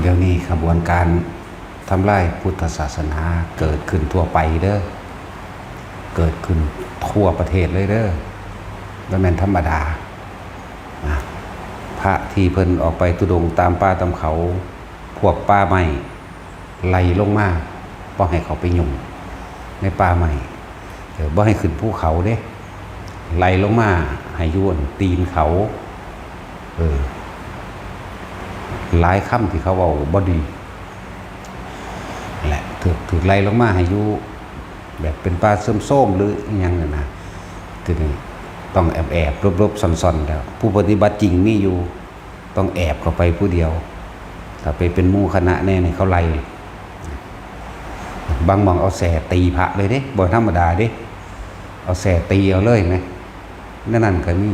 เดี๋ยวนี้ขบวนการทำลายพุทธศาสนาเกิดขึ้นทั่วไปเด้อเกิดขึ้นทั่วประเทศเลยเด้อแล้วแม่นธรรมดาพระที่เพิ่นออกไปตุดงตามป่าตามเขาพวกป่าไม้ไล่ลงมาบ่ให้เขาไปยุ่งในป่าไม้บ่ให้ขึ้นภูเขาเด้ไล่ลงมาให้อยู่บนตีนเขาหลายคำที่เขาเว้าบ่ดีแหละถูกไล่ลงมาให้อยู่แบบเป็นป่าเสื่อมโทรมหรืออหยังนั่นนะทีนี้ต้องแอบรบซ่อนๆแล้วผู้ปฏิบัติจริงมีอยู่ต้องแอบเข้าไปผู้เดียวถ้าไปเป็นหมู่คณะแน่เขาไล่บางหม่องเอาแส่ตีพระเลยเด้บ่ธรรมดาเด้เอาแส่ตีเอาเลยไหมนั่นก็มี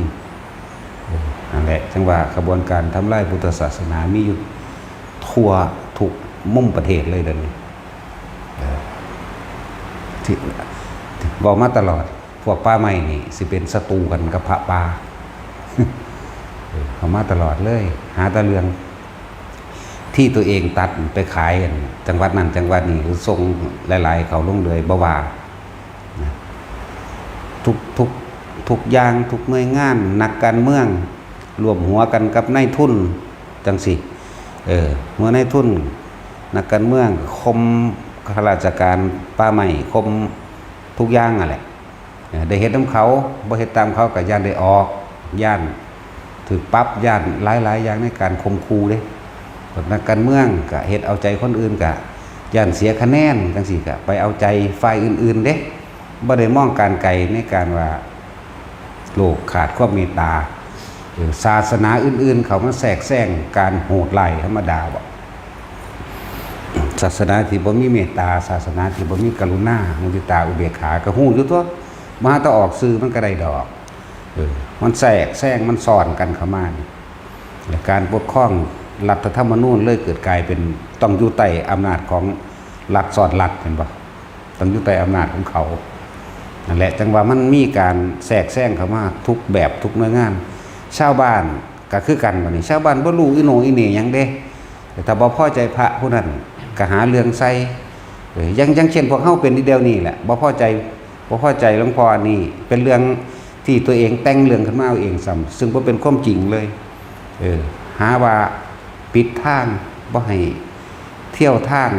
นั่นแหละจังว่าขบวนการทำลายพุทธศาสนามีอยู่ทั่วทุกมุมประเทศเลยเดี๋ยวนี้ที่บอกมาตลอดพวกป่าไม้นี่สิเป็นศัตรูกันกับพระป่าเขามาตลอดเลยหาตะเรืองที่ตัวเองตัดไปขายจังหวัดนั้นจังหวัดนี้หรือส่งหลายๆเขาลงเลยบ่ว่าทุกอย่างทุกหน่วยงานนักการเมืองรวมหัวกันกับนายทุนจังสิหัวนายทุนนักการเมืองคมข้าราชการป่าไม้คมทุกอย่างอะไรได้เฮ็ดน้ำเขาบ่เฮ็ดตามเขากับย่านได้ออกย่านถือปั๊บย่านหลายอย่างในการข่มขู่เด้นักการเมืองก็เฮ็ดเอาใจคนอื่นก็ย่านเสียคะแนนจังซี่ก็ไปเอาใจฝ่ายอื่นๆเด้บ่ได้มองการไกลในการว่าโลกขาดความเมตตาศาสนาอื่นๆเขามาแทรกแซงการโหดไล่ธรรมดาบ่ศาสนาที่บ่มีเมตตาศาสนาที่บ่มีกรุณามุทิตาอุเบกขาก็ฮู้อยู่ตัวมาถ้าออกสื่อมันก็ได้ดอกมันแทรกแซงมันซ่อนกันเข้ามาและการปกครองรัฐธรรมนูญเลยเกิดกลายเป็นต้องอยู่ใต้อำนาจของรัฐซ้อนรัฐเห็นบ่ต้องอยู่ใต้อำนาจของเขานั่นแหละจังว่ามันมีการแทรกแซงเข้ามาทุกแบบทุกหน่วยงานชาวบ้านก็คือกันบัดนี้ชาวบ้านบ่รู้อีโหนอีเหน่หยังเด้แต่ถ้าบ่พอใจพระผู้นั้นก็หาเรื่องใส่ยังเช่นพวกเฮาเป็นทีเดียวนี่แหละบ่พอใจหลวงพ่อนี่เป็นเรื่องที่ตัวเองแต่งเรื่องขึ้นมาเอาเองซ้ำซึ่งบ่เป็นความจริงเลยหาว่าปิดทางบ่ให้เที่ยวทาง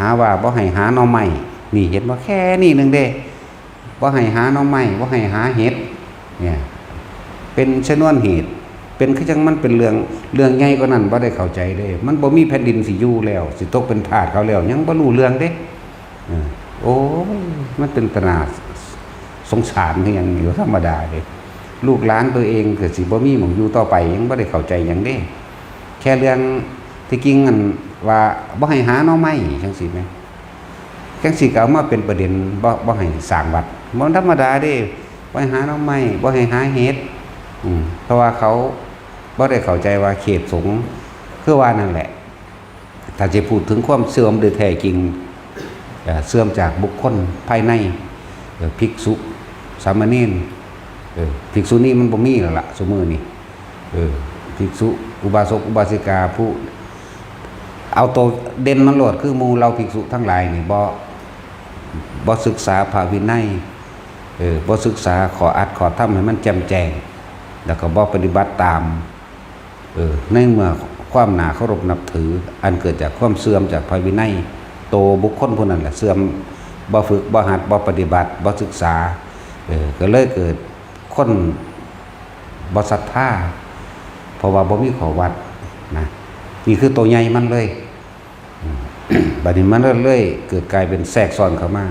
หาว่าบ่ให้หาหน่อไม้นี่เห็นบ่แค่นี้นึงเด้บ่ให้หาหน่อไม้บ่ให้หาเห็ดเนี่ยเป็นชนวนเหตุเป็นคือจังมันเป็นเรื่องใหญ่กว่านั้นบ่ได้เข้าใจเด้มันบ่มีแผ่นดินสิอยู่แล้วสิตกเป็นทาสเขาแล้วยังบ่รู้เรื่องเด้โอ้ยมันเป็นตนาสงสารคือหยังอยู่ธรรมดาเด้ลูกหลานตัวเองก็สิบ่มีหม้องอยู่ต่อไปยังบ่ได้เข้าใจหยังเด้แค่เรื่องที่จริงอันว่าบ่ให้หาหน่อไม้จังซี่แม่จังซี่ก็เอามาเป็นประเด็นบ่ให้สร้างวัดบ่ธรรมดาเด้บ่ให้หาหน่อไม้บ่ให้หาเห็ดเพราะว่าเขาบ่ได้เข้าใจว่าเขตสงฆ์คือว่านั่นแหละถ้าจะพูดถึงความเสื่อมโดยแท้จริงเสื่อมจากบุคคลภายในภิกษุสามเณรภิกษุนี่มันบ่มีแล้วล่ะซุมื้อนี้ภิกษุอุบาสกอุบาสิกาผู้เอาตัวเด่นมันโลดคือหมู่เราภิกษุทั้งหลายนี่บ่ศึกษาพระวินัยบ่ศึกษาขออัดขอธรรมให้มันแจ่มแจ้งแล้วก็บ่ปฏิบัติตามในเมื่อความน่าเคารพนับถืออันเกิดจากความเสื่อมจากพระวินัยโตบุคคลผู้นั้นแหละเสื่อมบ่ฝึกบ่หัดบ่ปฏิบัติบ่ศึกษาก็เลยเกิดคนบ่ศรัทธาเพราะว่าบ่มีข้อวัดนะนี่คือตัวใหญ่มันเลยบัดนี้มันเลยเกิดกลายเป็นแทรกซ้อนเข้ามา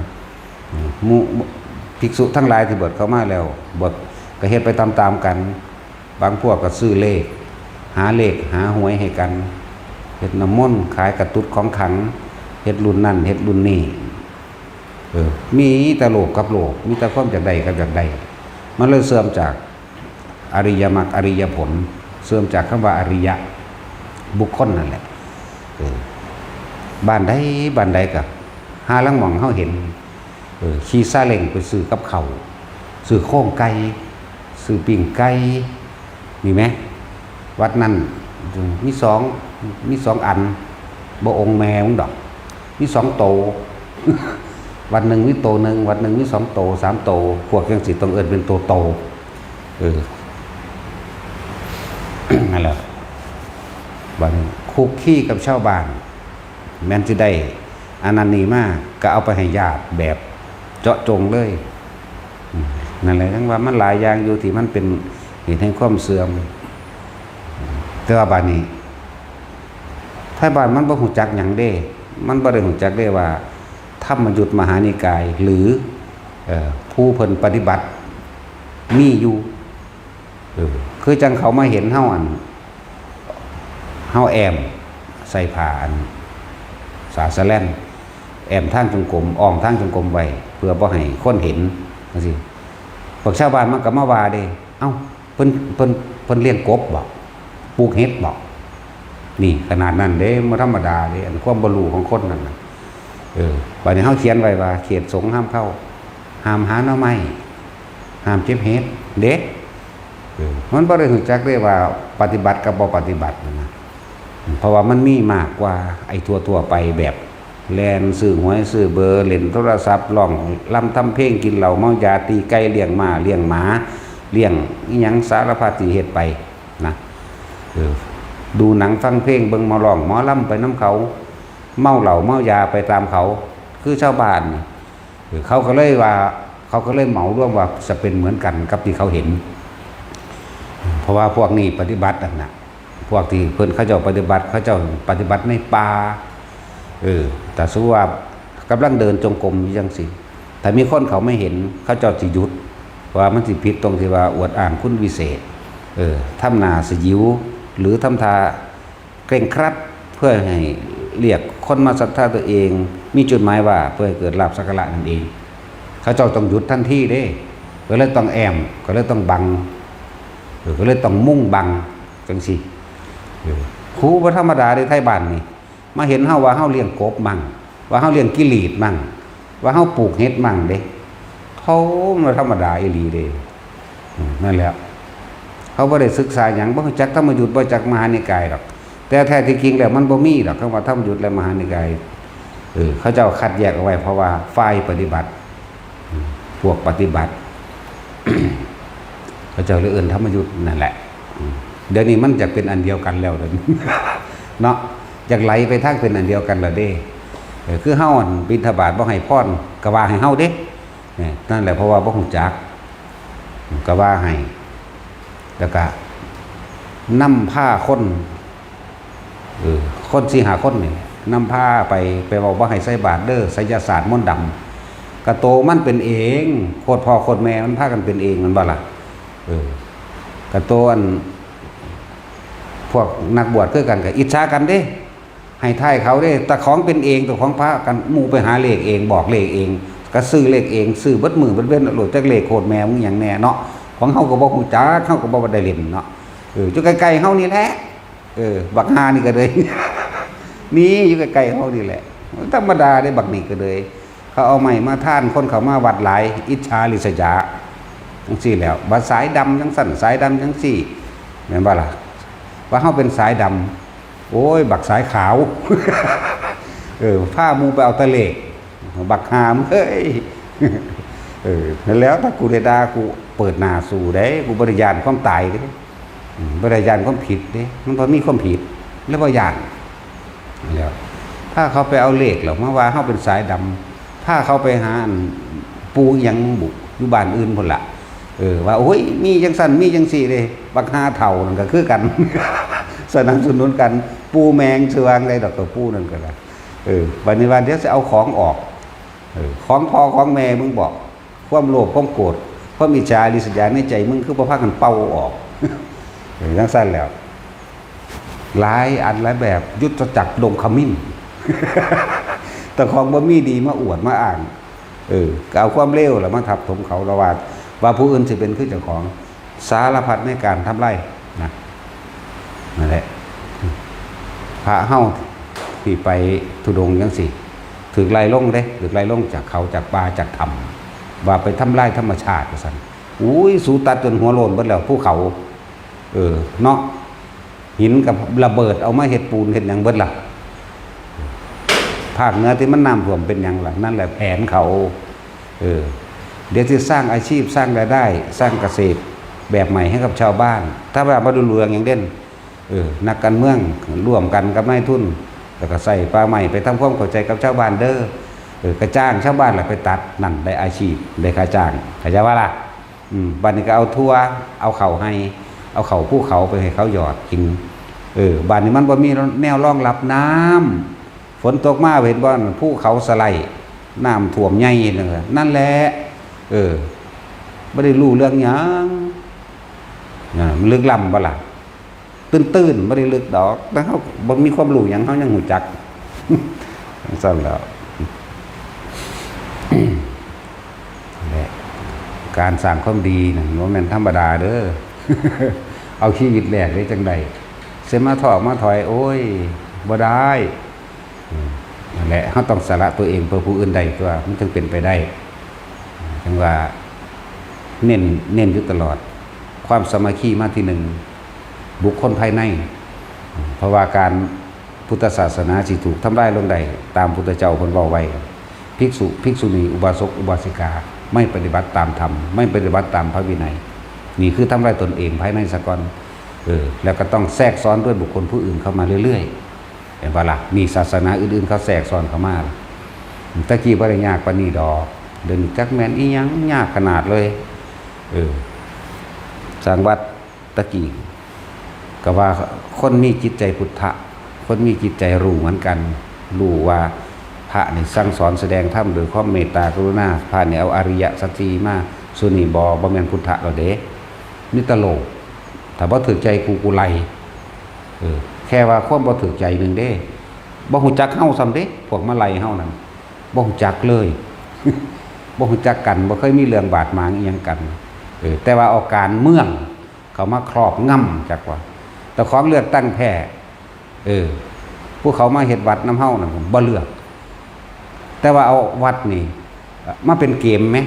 ภิกษุทั้งหลายที่บวชเข้ามาแล้วบวชก็เฮ็ดไปตามๆกันบางพวกก็ซื้อเลขหาเลขหาหวยให้กันเฮ็ดน้ำมนต์ขายกระตุ้ดของขังเฮ็ดรุ่นนั่นเฮ็ดรุ่นนี้มีแต่โลกกับโลกมีแต่ความจากใดกับจากใดมันเลยเสื่อมจากอริยมรรคอริยผลเสื่อมจากคำว่าอริยะบุคคลนั่นแหละบ้านใดก็หาลังหม่องเฮาเห็นขี่ซาเล้งไปซื้อกับข้าวซื้อโค้งไก่ซื้อปิ้งไก่มีไหมวัดนั้นมี2 มี2 อันบ่องค์แม่มึงดอกมี2 โต วันหนึ่งมีโตหนึ่งวันหนึ่งมี2 โต 3 โตพวกยังสิต้องเอิ้นเป็นโตโตนั่นแหละบัดนี้คุกคีกับชาวบ้านแม่นสิได้อันนั้นนี่มากก็เอาไปให้ญาติแบบเจาะจงเลยนั่นแหละทั้งว่ามันหลายอย่างอยู่ที่มันเป็นเหตุแห่งความเสื่อมแต่ว่าบัดนี้ถ้าบ้านมันบ่ฮู้จักหยังเด้มันบ่ได้ฮู้จักเด้ว่าธรรมยุทธมหานิกายหรือผู้เพิ่นปฏิบัติมีอยู่คือจังเขามาเห็นเฮาแอมใส่ผ้าสาสะแล่นแอมทางจงกรมอ้อมทางจงกรมไว้เพื่อบ่ให้คนเห็นจังซี่พวกชาวบ้านมันก็มาว่าเด้เอ้าเพิ่นเลี้ยงกบบ่ปลูกเห็ดบ่นี่ขนาดนั้นเด้บ่ธรรมดาเด้อันความบ่รู้ของคนนั่นน่ะบัดนี้เฮาเขียนไว้ว่าเขตสงฆ์ห้ามเข้าห้ามหาหน่อไม้ห้ามเก็บเห็ดเด้มันบ่ได้รู้จักได้ว่าปฏิบัติกับบ่ปฏิบัตินะเพราะว่ามันมีมากกว่าไอ้ทั่วๆไปแบบแลนซื้อหวยซื้อเบอร์เล่นโทรศัพท์ร้องลำทำเพลงกินเหล้าเมายาตีไก่เลี้ยงม้าเลี้ยงหมาเลี้ยงอีหยังสารพัดที่เฮ็ดไปนะดูหนังฟังเพลงเบิ่งหมอร้องหมอลำไปน้ำเขาเมาเหล้าเมายาไปตามเขาคือชาวบ้านเขาก็เลยเหมารวมว่าจะเป็นเหมือนกันกับที่เขาเห็นเพราะว่าพวกนี้ปฏิบัติน่ะพวกที่เพิ่นเขาเจ้าปฏิบัติในป่าแต่สู้ว่ากำลังเดินจงกรมจังซี่แต่มีคนเขาไม่เห็นเขาเจ้าสิหยุดเพราะว่ามันสิผิดตรงที่ว่าอวดอ้างคุณวิเศษทำหน้าสยิวหรือทำท่าเคร่งครัดเพื่อให้เรียกคนมาศรัทธาตัวเองมีจุดหมายว่าเพื่อให้เกิดลาภสักการะนั่นเองเขาเจ้าต้องหยุดทันทีเด้ก็เลยต้องแอมก็เลยต้องบังก็เลยต้องมุ่งบังจังซี่ครูบ่ธรรมดาในไทยบ้านนี่มาเห็นเฮาว่าเฮาเลี้ยงกบมั่งว่าเฮาเลี้ยงกิลีดมั่งว่าเฮาปลูกเห็ดมั่งเด้เขาบ่ธรรมดาอีหลีเด้นั่นแหละเขาบ่ได้ศึกษาหยังบ่รู้จักธรรมยุทธบ่รู้จักมหานิกายดอกแต่แท้ที่จริงแล้วมันบ่มีดอกคำว่าธรรมยุทธและมหานิกายเขาเจ้าคัดแยกเอาไว้เพราะว่าฝ่ายปฏิบัติพวกปฏิบัติ เขาเจ้าเลยเอิ้นธรรมยุทธนั่นแหละเดี๋ยวนี้มันจะเป็นอันเดียวกันแล้วเด้อ เนาะอยากไหลไปทางเป็นอันเดียวกันละเด้คือเฮาบิณฑบาตบ่ให้พรก็ว่าให้เฮาเด้นั่นแหละเพราะว่าบ่ฮู้จักก็ว่าให้แล้วก็นำผ้าคนคน4-5 คนนี่นำผ้าไปเว้าบ่ให้ใส่บาตรเด้อไสยศาสตร์มนต์ดำกะโตมันเป็นเองโคตรพ่อโคตรแม่มันพากันเป็นเองมันบ่ล่ะกะโตอันพวกนักบวชคือกันก็อิจฉากันเด้ให้ทายเขาเด้แต่ของเป็นเองตัวของพระกันหมู่ไปหาเลขเองบอกเลขเองก็ซื้อเลขเองซื้อเบิดมือเบิดเว้นโหลดจักเลขโคตรแม่มึงหยังแน่เนาะของเฮาก็บ่ฮู้จักเฮาก็บ่ได้เล่นเนาะอยู่ใกล้ๆเฮานี่แหละบักฮานี่ก็เลยนี่อยู่ใกล้ๆเฮานี่แหละธรรมดาได้บักนี่ก็เลยเขาเอาไม้มาท่านคนเขามาวัดหลายอิจฉาริษยาจังซี่แล้วบัดสายดำจังสั่นสายดำจังซี่แม่นบ่ล่ะว่าเฮาเป็นสายดำโอ้ยบักสายขาวผ้ามูไปเอาตะเลกบักหามเฮ้ยแล้วถ้ากูได้ด่ากูเปิดหน้าสู่ได้กูบริยานความตายเด้บริยานความผิดเด้มันบ่มีความผิดแล้วบ่ย่านแล้วถ้าเขาไปเอาเลขหรอกมาว่าเฮาเป็นสายดำถ้าเขาไปหาปูหยังบุอยู่บ้านอื่นพุ่นล่ะว่าโอ้ยมีจังสั่นมีจังซี่เด้บักหาเฒ่านั่นก็คือกัน สนับสนุนกันปูแมงเชืองอะไรดอกกับปูนั่นก็ได้วันนี้วันเดี๋ยวจะเอาของออกของพ่อของแม่มึงบอกความโลภความโกรธความอิจฉาริษยาในใจมึงคือบ่พากันเป่าออกจังซั่นแล้วหลายอันหลายแบบยุทธจักรดงขมิ้น แต่ของบ่มีดีมาอวดมาอ้างก็เอาความเลวแล้วมาทับถมเขาระว่าผู้อื่นสิเป็นคือเจ้าของสารพัดในการทำไรนะนั่นแหละพระเฮาที่ไปธุดงค์จังซี่ถูกไล่ลงเด้ถูกไล่ลงจากเขาจากป่าจากถ้ำว่าไปทำลายธรรมชาติว่าซั่นอุ้ยสูตัดจนหัวโลนเบิดแล้วภูเขาเนาะ หินกับระเบิดเอามาเฮ็ดปูนเฮ็ดหยังเบิดล่ะภาคเหนือที่มันน้ำท่วมเป็นหยังล่ะนั่นแหละแผนเขาเดี๋ยวจะสร้างอาชีพสร้างรายได้สร้างเกษตรแบบใหม่ให้กับชาวบ้านถ้าแบบมาดูเรืองอย่างเด่นนักการเมืองร่วมกันกับนายทุนแล้วก็ใส่ปลาใหม่ไปทำความเข้าใจกับชาวบ้านเด้อกระจ้างชาวบ้านแหละไปตัดนั่นได้อาชีพได้ค่าจ้างเข้าใจว่าล่ะบ้านนี้ก็เอาทั่วเอาเข่าให้เอาเข่าภูเขาไปให้เขาหยอดกินบ้านนี้มันบ่มีแนวรองรับน้ำฝนตกมาเห็นบ่ภูเขาสไลด์น้ำท่วมใหญ่เลยนั่นแหละไม่ได้รู้เรื่องหยังมันลึกล้ำบ่ล่ะตื้นไม่ได้ลึกดอกแต่เขาบ่มีความรู้หยังเขายังหูจักสั่นแล้วการสร้างความดีนะว่ามันธรรมดาเด้อ เอาชีวิตแหลกได้จังใดเสมาถอกมาถอยโอ้ยบ่ได้นั่นแหละเขาต้องสละตัวเองเพื่อผู้อื่นใดตัวมันจึงเป็นไปได้จังว่าเน้นอยู่ตลอดความสามัคคีมาที่หนึ่งบุคคลภายในเพราะว่าการพุทธศาสนาสิถูกทำลายลงใดตามพุทธเจ้าเพิ่นเว้าไว้ภิกษุณีอุบาสกอุบาสิกาไม่ปฏิบัติตามธรรมไม่ปฏิบัติตามพระวินัยนี่คือทำลายตนเองภายในสะก่อนแล้วก็ต้องแทรกซ้อนด้วยบุคคลผู้อื่นเข้ามาเรื่อยๆเห็นป่ะล่ะมีศาสนาอื่นๆเขาแทรกซ้อนเข้ามาตะกี้บ่ได้ยากปานนี้ดอกเดินจักแม่นอีหยังยากขนาดเลยสร้างวัดตะกี้ก็ว่าคนมีจิตใจพุทธะคนมีจิตใจรู้เหมือนกันรู้ว่าพระนี่สั่งสอนแสดงธรรมโดยความเมตตากรุณาพระเนี่ยเอาอริยสัจสี่มาสุนีบ่แม่นพุทธะดอกเด้นี่ตลกถ้าบ่ถูกใจกูไล่แค่ว่าความบ่ถูกใจนึงเด้บ่ฮู้จักเฮาซ้ำเด้พวกมาไล่เฮานั่นบ่ฮู้จักเลยบ่ฮู้จักกันบ่เคยมีเรื่องบาดหมางอีหยังกันแต่ว่าเอาการเมืองเขามาครอบงำจักว่าแต่ของเลือกตั้งแพ้พวกเขามาเฮ็ดวัดน้ำเฮานั่นผมบ่เลือกแต่ว่าเอาวัดนี่มาเป็นเกมไหม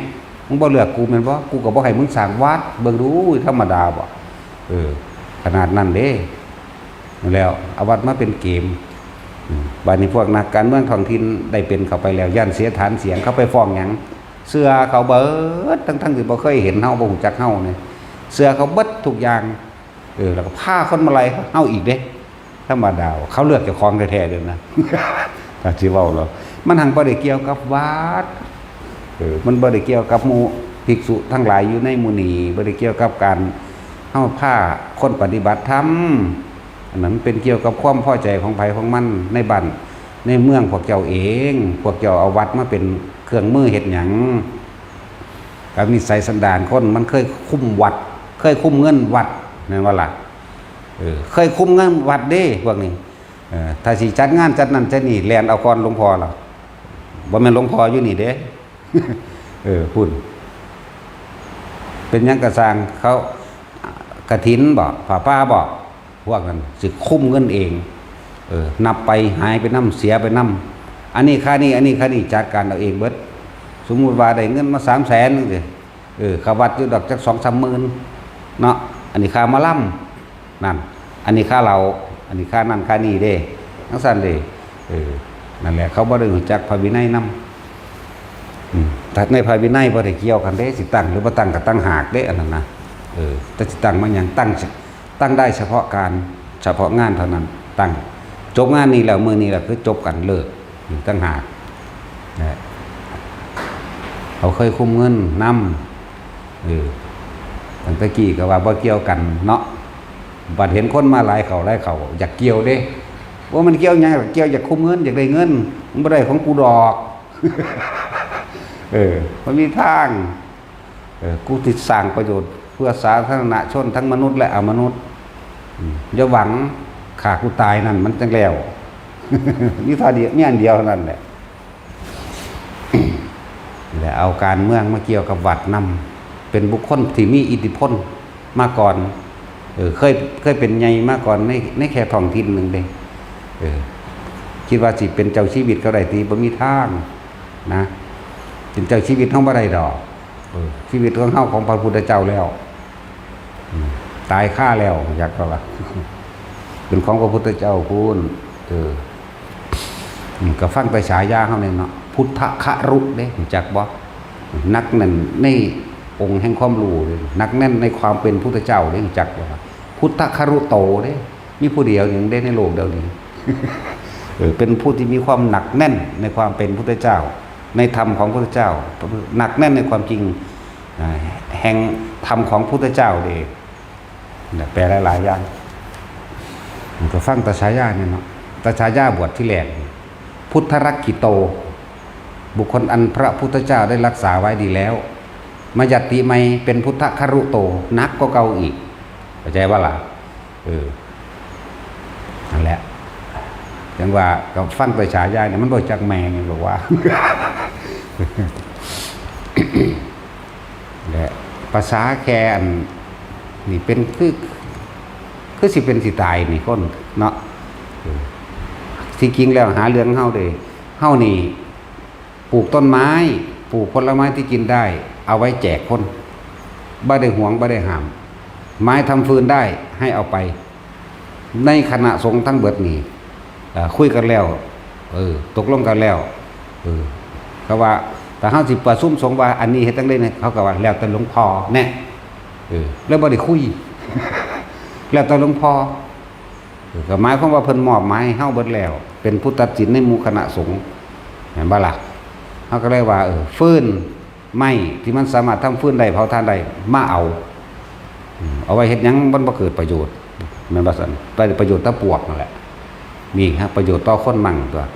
มึงบ่เลือกกูแม่นบ่กูก็บ่ให้มึงสร้างวัดเบิ่งดูธรรมดาบ่ขนาดนั้นเด้แล้วเอาวัดมาเป็นเกมบัดนี้พวกนักการเมืองท้องถิ่นได้เป็นเข้าไปแล้วย่านเสียฐานเสียงเขาไปฟ้องหยังเสื้อเขาเบิดทั้งที่บ่เคยเห็นเฮาบ่ฮู้จักเฮาเนี่ยเสื้อเขาเบิดทุกอย่างแล้วก็พาคนมาไล่เฮาอีกเด้ธรรมดาเขาเลือกเจ้าของแท้ๆเด้อนะถ้าสิเว้าแล้วมันหังบ่ได้เกี่ยวกับวัดมันบ่ได้เกี่ยวกับหมู่ภิกษุทั้งหลายอยู่ในหมู่นี้บ่ได้เกี่ยวกับการเฮาพาคนปฏิบัติธรรมอันนั้นเป็นเกี่ยวกับความพอใจของไผของมันในบ้านในเมืองพวกเจ้าเองพวกเจ้าเอาวัดมาเป็นเครื่องมือเฮ็ดหยังกับนิสัยสันดานคนมันเคยคุมวัดเคยคุมเงินวัดนั่นว่าล่ะเคยคุมเงินวัดเด้พวกนี้ถ้าสิจัดงานจัดนั่นจัดนี่แล่นเอาก่อนหลวงพ่อล่ะบ่แม่นหลวงพ่ออยู่นี่เด้พุ่นเป็นหยังกระสร้างเขากฐินบ่ผ้าป่าบ่พวกนั้นสิคุมเงินเองนับไปหายไปนำเสียไปนำอันนี้ค่านี้อันนี้ค่านี้จัดการเอาเองเบิดสมมุติว่าได้เงินมา300,000นึงสิเขาวัดอยู่ดอกจัก 2-3 หมื่นเนาะอันนี้ค่ามาล่ำนั่นอันนี้ค่าเราอันนี้ค่านั่นค่านี่เด้ทั้งสั้นเด้นั่นแหละเขาบ่ได้รู้จักพระวินัยนำแต่ในพระวินัยบ่ได้เกี่ยวกันเด้สิตั้งหรือบ่ตั้งก็ตั้งหากเด้อันนั้นนะแต่สิตั้งมันหยังตั้งได้เฉพาะการเฉพาะงานเท่านั้นตั้งจบงานนี้แล้วมื้อนี้ล่ะคือจบกันเลิกตั้งหากเขาเคยคุมเงินนำตั้งแต่กี้ก็ว่าบ่เกี่ยวกันเนาะบัดเห็นคนมาหลายเขาอยากเกี่ยวเด้ว่ามันเกี่ยวหยังเกี่ยวอยากคุมเงินอยากได้เงินมันบ่ได้ของกูดอกมันมีทางกูติดสร้างประโยชน์เพื่อสาธารณชนทั้งมนุษย์และอมนุษย์อย่าหวังขากูตายนั่นมันจังแล้วนี่ท่าเดียวเนี่ยอันเดียวนั่นแหละแล้วเอาการเมืองมาเกี่ยวกับวัดนำเป็นบุคคลที่มีอิทธิพลมาก่อนเคยเป็นใหญ่มาก่อนในแค่ท้องถิ่นนึงเด้คิดว่าสิเป็นเจ้าชีวิตเขาได้ตีบ่มีทางนะเป็นเจ้าชีวิตเฮาบ่ได้ดอกชีวิตของเฮาของพระพุทธเจ้าแล้วตายค่าแล้วอยากก็ว่า เป็นของพระพุทธเจ้าพูนก็ฟังไปฉายาเขาเนี่ยเนาะพุทธครุเด้รู้จักบ่นักแน่นในองค์แห่งความรู้นักแน่นในความเป็นพุทธเจ้าเด้รู้จักบ่พุทธครุโตเด้มีผู้เดียวอย่างได้ในโลกเดียวนี้ เป็นผู้ที่มีความหนักแน่นในความเป็นพุทธเจ้าในธรรมของพุทธเจ้าหนักแน่นในความจริงแห่งธรรมของพุทธเจ้าเด้แปลหลายๆอย่างก็ฟังตฉายาเนี่ยเนาะตฉายาบวชที่แรกพุทธรักขิโตบุคคลอันพระพุทธเจ้าได้รักษาไว้ดีแล้วมายัตติไม่เป็นพุทธครุโตนักก็เก่าอีกเข้าใจว่าล่ะนั่นแหละจังว่ากับฟังตฉายาเนี่ยมันบ่จักแมงไงบอกว่า และภาษาแค่อันนี่เป็นคือสิเป็นสิตายนี่คนเนาะที่จริงแล้วหาเรื่องเฮาเลยเฮานี่ปลูกต้นไม้ปลูกผลไม้ที่กินได้เอาไว้แจกคนบ่ได้หวงบ่ได้ห้ามไม้ทำฟืนได้ให้เอาไปในคณะสงฆ์ทั้งเบิดนี่คุยกันแล้วตกลงกันแล้วเขาว่าแต่เฮาสิประชุมสงฆ์ว่าอันนี้เฮ็ดจังได๋เนี่ยเขาก็ว่าแล้วแต่หลวงพ่อแน่แล้วบ่ได้คุย แล้วแต่หลวงพ่อก็หมายความว่าเพิ่นมอบหมายให้เฮาเบิดแล้วเป็นผู้ตัดสินในหมู่คณะสงฆ์เห็นบ่ล่ะเฮาก็เลยว่าฟืนไม้ที่มันสามารถทำฟืนได้เผาถ่านได้มาเอาไว้เฮ็ดหยังมันบ่เกิดประโยชน์แม่นบ่ซั่นได้ประโยชน์ต่อปวกนั่นแหละมีครับประโยชน์ต่อคนมั่งตัว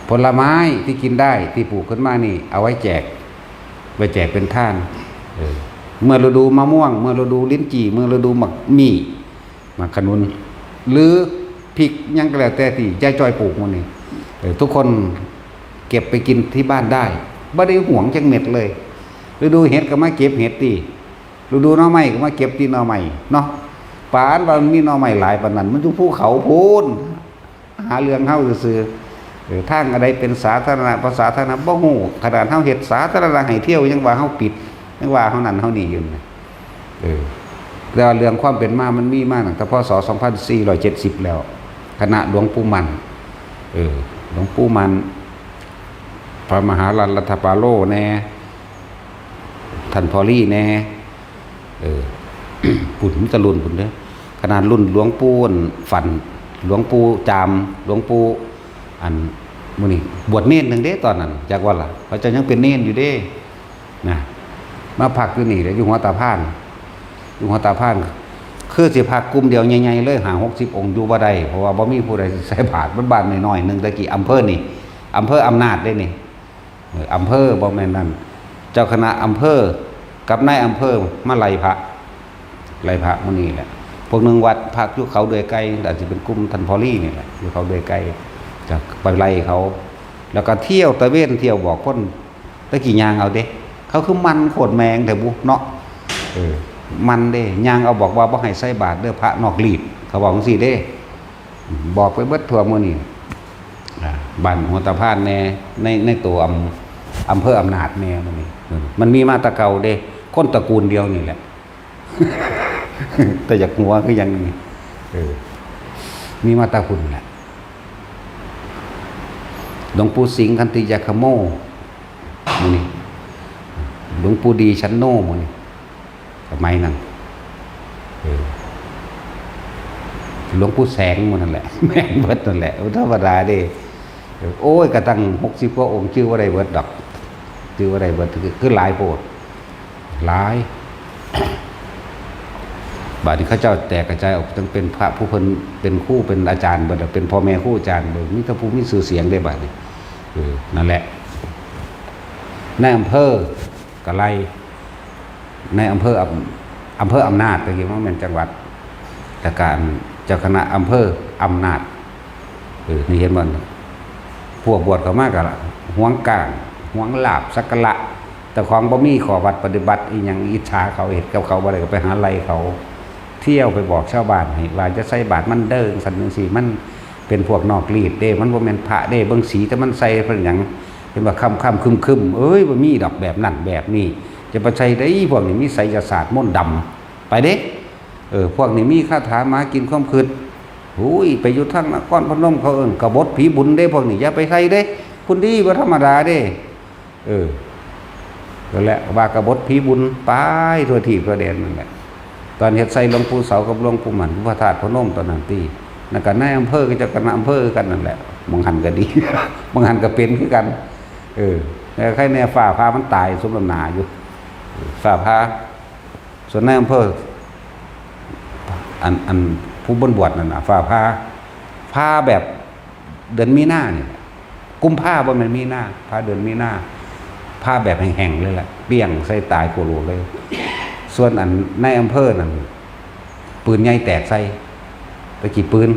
ผลไม้ที่กินได้ที่ปลูกขึ้นมานี่เอาไว้แจกเป็นทานเมื่อฤดูมะม่วงเมื่อฤดูลิ้นจี่เมื่อฤดูหมักมี่หมักขนุนหรือพริกยังก็แล้วแต่ที่ยายจ้อยปลูกมันนี่ทุกคนเก็บไปกินที่บ้านได้บ่ได้หวงจังเม็ดเลยฤดูเห็ดก็มาเก็บเห็ดตีฤดูหน่อไม้ก็มาเก็บที่หน่อไม้เนาะปานว่ามันมีหน่อไม้หลายปานนั้นมันอยู่ภูเขาพูนหาเรื่องเฮาซื่อทางอะไรเป็นสาธารณะภาษาธารณะบ่ฮู้ขนาดเฮาเฮ็ดสาธารณะให้เที่ยวยังว่าเฮาปิดยังว่าเฮานั่นเฮานี่อยู่แต่เรื่องความเป็นมามันมีมาตั้งแต่พศ2470แล้วคณะหลวงปู่มันหลวงปู่มันพระมหารัตถปาโลแน่ท่านพอลี่แน่ปุ่นตะลุนปุ่นเด้อขนาดรุ่นหลวงปู่ฝันหลวงปู่จามหลวงปู่อันมื้อนี้บวชเนรนึงเด้ตอนนั้นจักว่าล่ะเขาจะยังเป็นเนรอยู่เด้นะมาพักอยู่นี่อยู่หัวตาพานคือสิพักกลุ่มเดียวใหญ่ๆเลย50 องค์อยู่บ่ได้เพราะว่าบ่มีผู้ใดใส่บาตรบ้านน้อยๆนึงตะกี้อำเภอนี่อำเภออำนาจได้นี่อำเภอบ่แม่นนั่นเจ้าคณะอำเภอกับนายอำเภอมาไล่พระมื้อนี้แหละพวกนึงวัดพักอยู่เขาเดือยไกลอาจจะเป็นกลุ่มท่านพอลี่นี่แหละอยู่เขาเดือยไกลจากไปไล่เขาแล้วก็เที่ยวตะเวนเที่ยวบอกคนตะกี้ยางเอาเด้เขาคือมันโคตรแมงแต่บุเนาะมันเด้ยางเอาบอกว่าบ่ให้ใส่บาตรเด้อพระนอกรีดเขาบอกจังซี่เด้บอกไปเบิดทั่วมื้อนี้บ้านหัวตะพานแน่ในตัวอำเภออำนาจแน่มื้อนี้มันมีมาแตะเก่าเด้คนตระกูลเดียวนี่แหละ แต่อยากหัวคือยังนี้มีมาแตะคุณแหละหลวงปู่สิงห์คันติยาคโมมื้อนี้หลวงปู่ดีชั้นโนมื้อนี้สมัยนั้นหลวงปู่แสงมื้อนั่นแหละแม่นเบิดนั่นแหละธรรมดาเด้โอ้ยกระตั้ง60กว่าองค์ชื่อว่าได้เบิดดอกชื่อว่าได้เบิดคือหลายโพดหลายบาดนี้เขาเจ้าแตกกระจายออกตั้งเป็นพระผู้เพิ่นเป็นครูเป็นอาจารย์เบิดเป็นพ่อแม่ครูอาจารย์เบิดมีแต่ผู้มีชื่อเสียงได้บาดนี้นั่นแหละในอำเภอกะไลในอำเภออำนาจตะกี้ว่ามันจังหวัดแต่การเจ้าคณะอำเภออำนาจนี่เห็นบ่พวกบวชเข้ามาก็หวงกลางหวงลาภสักการะแต่ของบ่มีขอวัดปฏิบัติอีหยังอิจฉาเขาเฮ็ดกับเขาบ่ได้ก็ไปหาไล่เขาเที่ยวไปบอกชาวบ้านให้ว่าจะใส่บาตรมันเด้อซั่นจังซี่มันเป็นพวกนอกรีดเด้มันบ่แม่นพระเด้เบิ่งสีแต่มันใส่เพิ่นหยังเห็นว่าค่ำคึมๆเอ้ยบ่มีดอกแบบนั้นแบบนี้จะไปใช้ได้พวกนี้มีไสยศาสตร์มนต์ดำไปเด้พวกนี้มีคาถามากินความคิด หุยไปอยู่ทั้งนครพนมเขาเอิ้นกบฏผีบุญเด้พวกนี้อย่าไปใส่เด้คุณดีบ่ธรรมดาเด้ก็แหละว่ากบฏผีบุญไปทั่วที่ทั่วแดนนั่นแหละตอนเฮ็ดใส่หลวงปู่เสากับหลวงปู่หมันพระธาตุพนมตอนนั้นตีนั่นก็นายอำเภอก็เจ้าคณะอำเภอกันนั่นแหละบางหันก็ดี บางหันก็เป็นคือกันแต่ใครแน่ฝ่าพามันตายสมน้ำหน้าอยู่ฝ่าพาส่วนนายอำเภออันผู้บวชนั่นน่ะฝ่าพาแบบเดือนมีนาเนี่ยกุมภาพันธ์บ่แม่นมีนาพาเดือนมีนาพาแบบแห้งๆเลยแหละเปี้ยงใส่ตายโคโลเลย ส่วนอันในอำเภอนั่นปืนใหญ่แตกใส่ตะกี้ปืน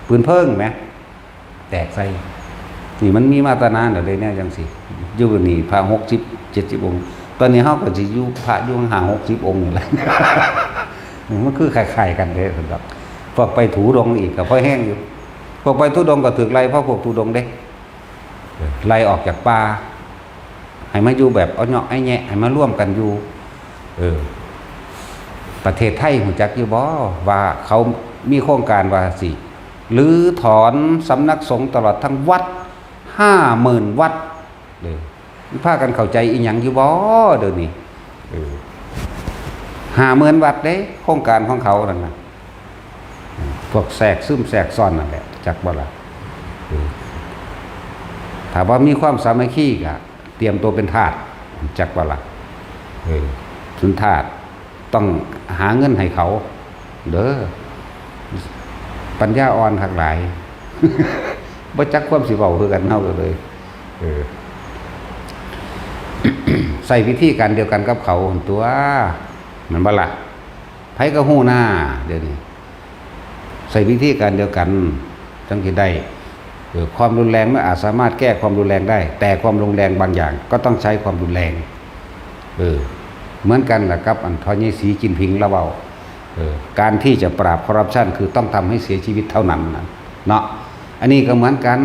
เพิ่งไหมแตกใส่นี่มันมีมาตรนานเดี๋ยวเลยเนี่ยจังสิอยู่นี่พระ60-70 องค์ตอนนี้เฮาก็สิอยู่พระอยู่ห่าง60 องค์นี่แหละ มันคือคล้ายๆกันเด้สำหรับพวกไปถูดงอีกก็พอแห้งอยู่พวกไปทุดงก็ถึกไล่เพราะพวกทุดงเด้ไล่ออกจากป่าให้มาอยู่แบบเอาเนาะไอ้แnhะให้มาร่วมกันอยู่ประเทศไทยหูจักอยู่บ่ว่าเขามีโครงการว่าสิหรือถอนสำนักสงฆ์ตลอดทั้งวัด 50,000 วัดเลยพากันเข้าใจอีหยังอยู่บ่เดี๋ยวนี้50,000 วัดเด้โครงการของเขานั่นน่ะพวกแทรกซึมแทรกซ้อนนั่นแหละจักบ่ล่ะถ้าว่ามีความสามัคคีก็เตรียมตัวเป็นทาสจักบ่ล่ะสุนทาสต้องหาเงินให้เขาเด้อปัญญาอ่อนหักหลาย บ่จักความสิเว้าคือกันเฮาเลยใส่วิธีการเดียวกันกับเขาตัวมันบ่ล่ะไผก็ฮู้หน้าเดี๋ยวนี้ใส่วิธีการเดียวกันจังสิได้ความรุนแรงไม่อาจสามารถแก้ความรุนแรงได้แต่ความรุนแรงบางอย่างก็ต้องใช้ความรุนแรงเหมือนกันแหละครับอันทอนี่สีจินผิงละเว้าการที่จะปราบคอร์รัปชันคือต้องทำให้เสียชีวิตเท่านั้นเนาะอันนี้ก็เหมือนกัน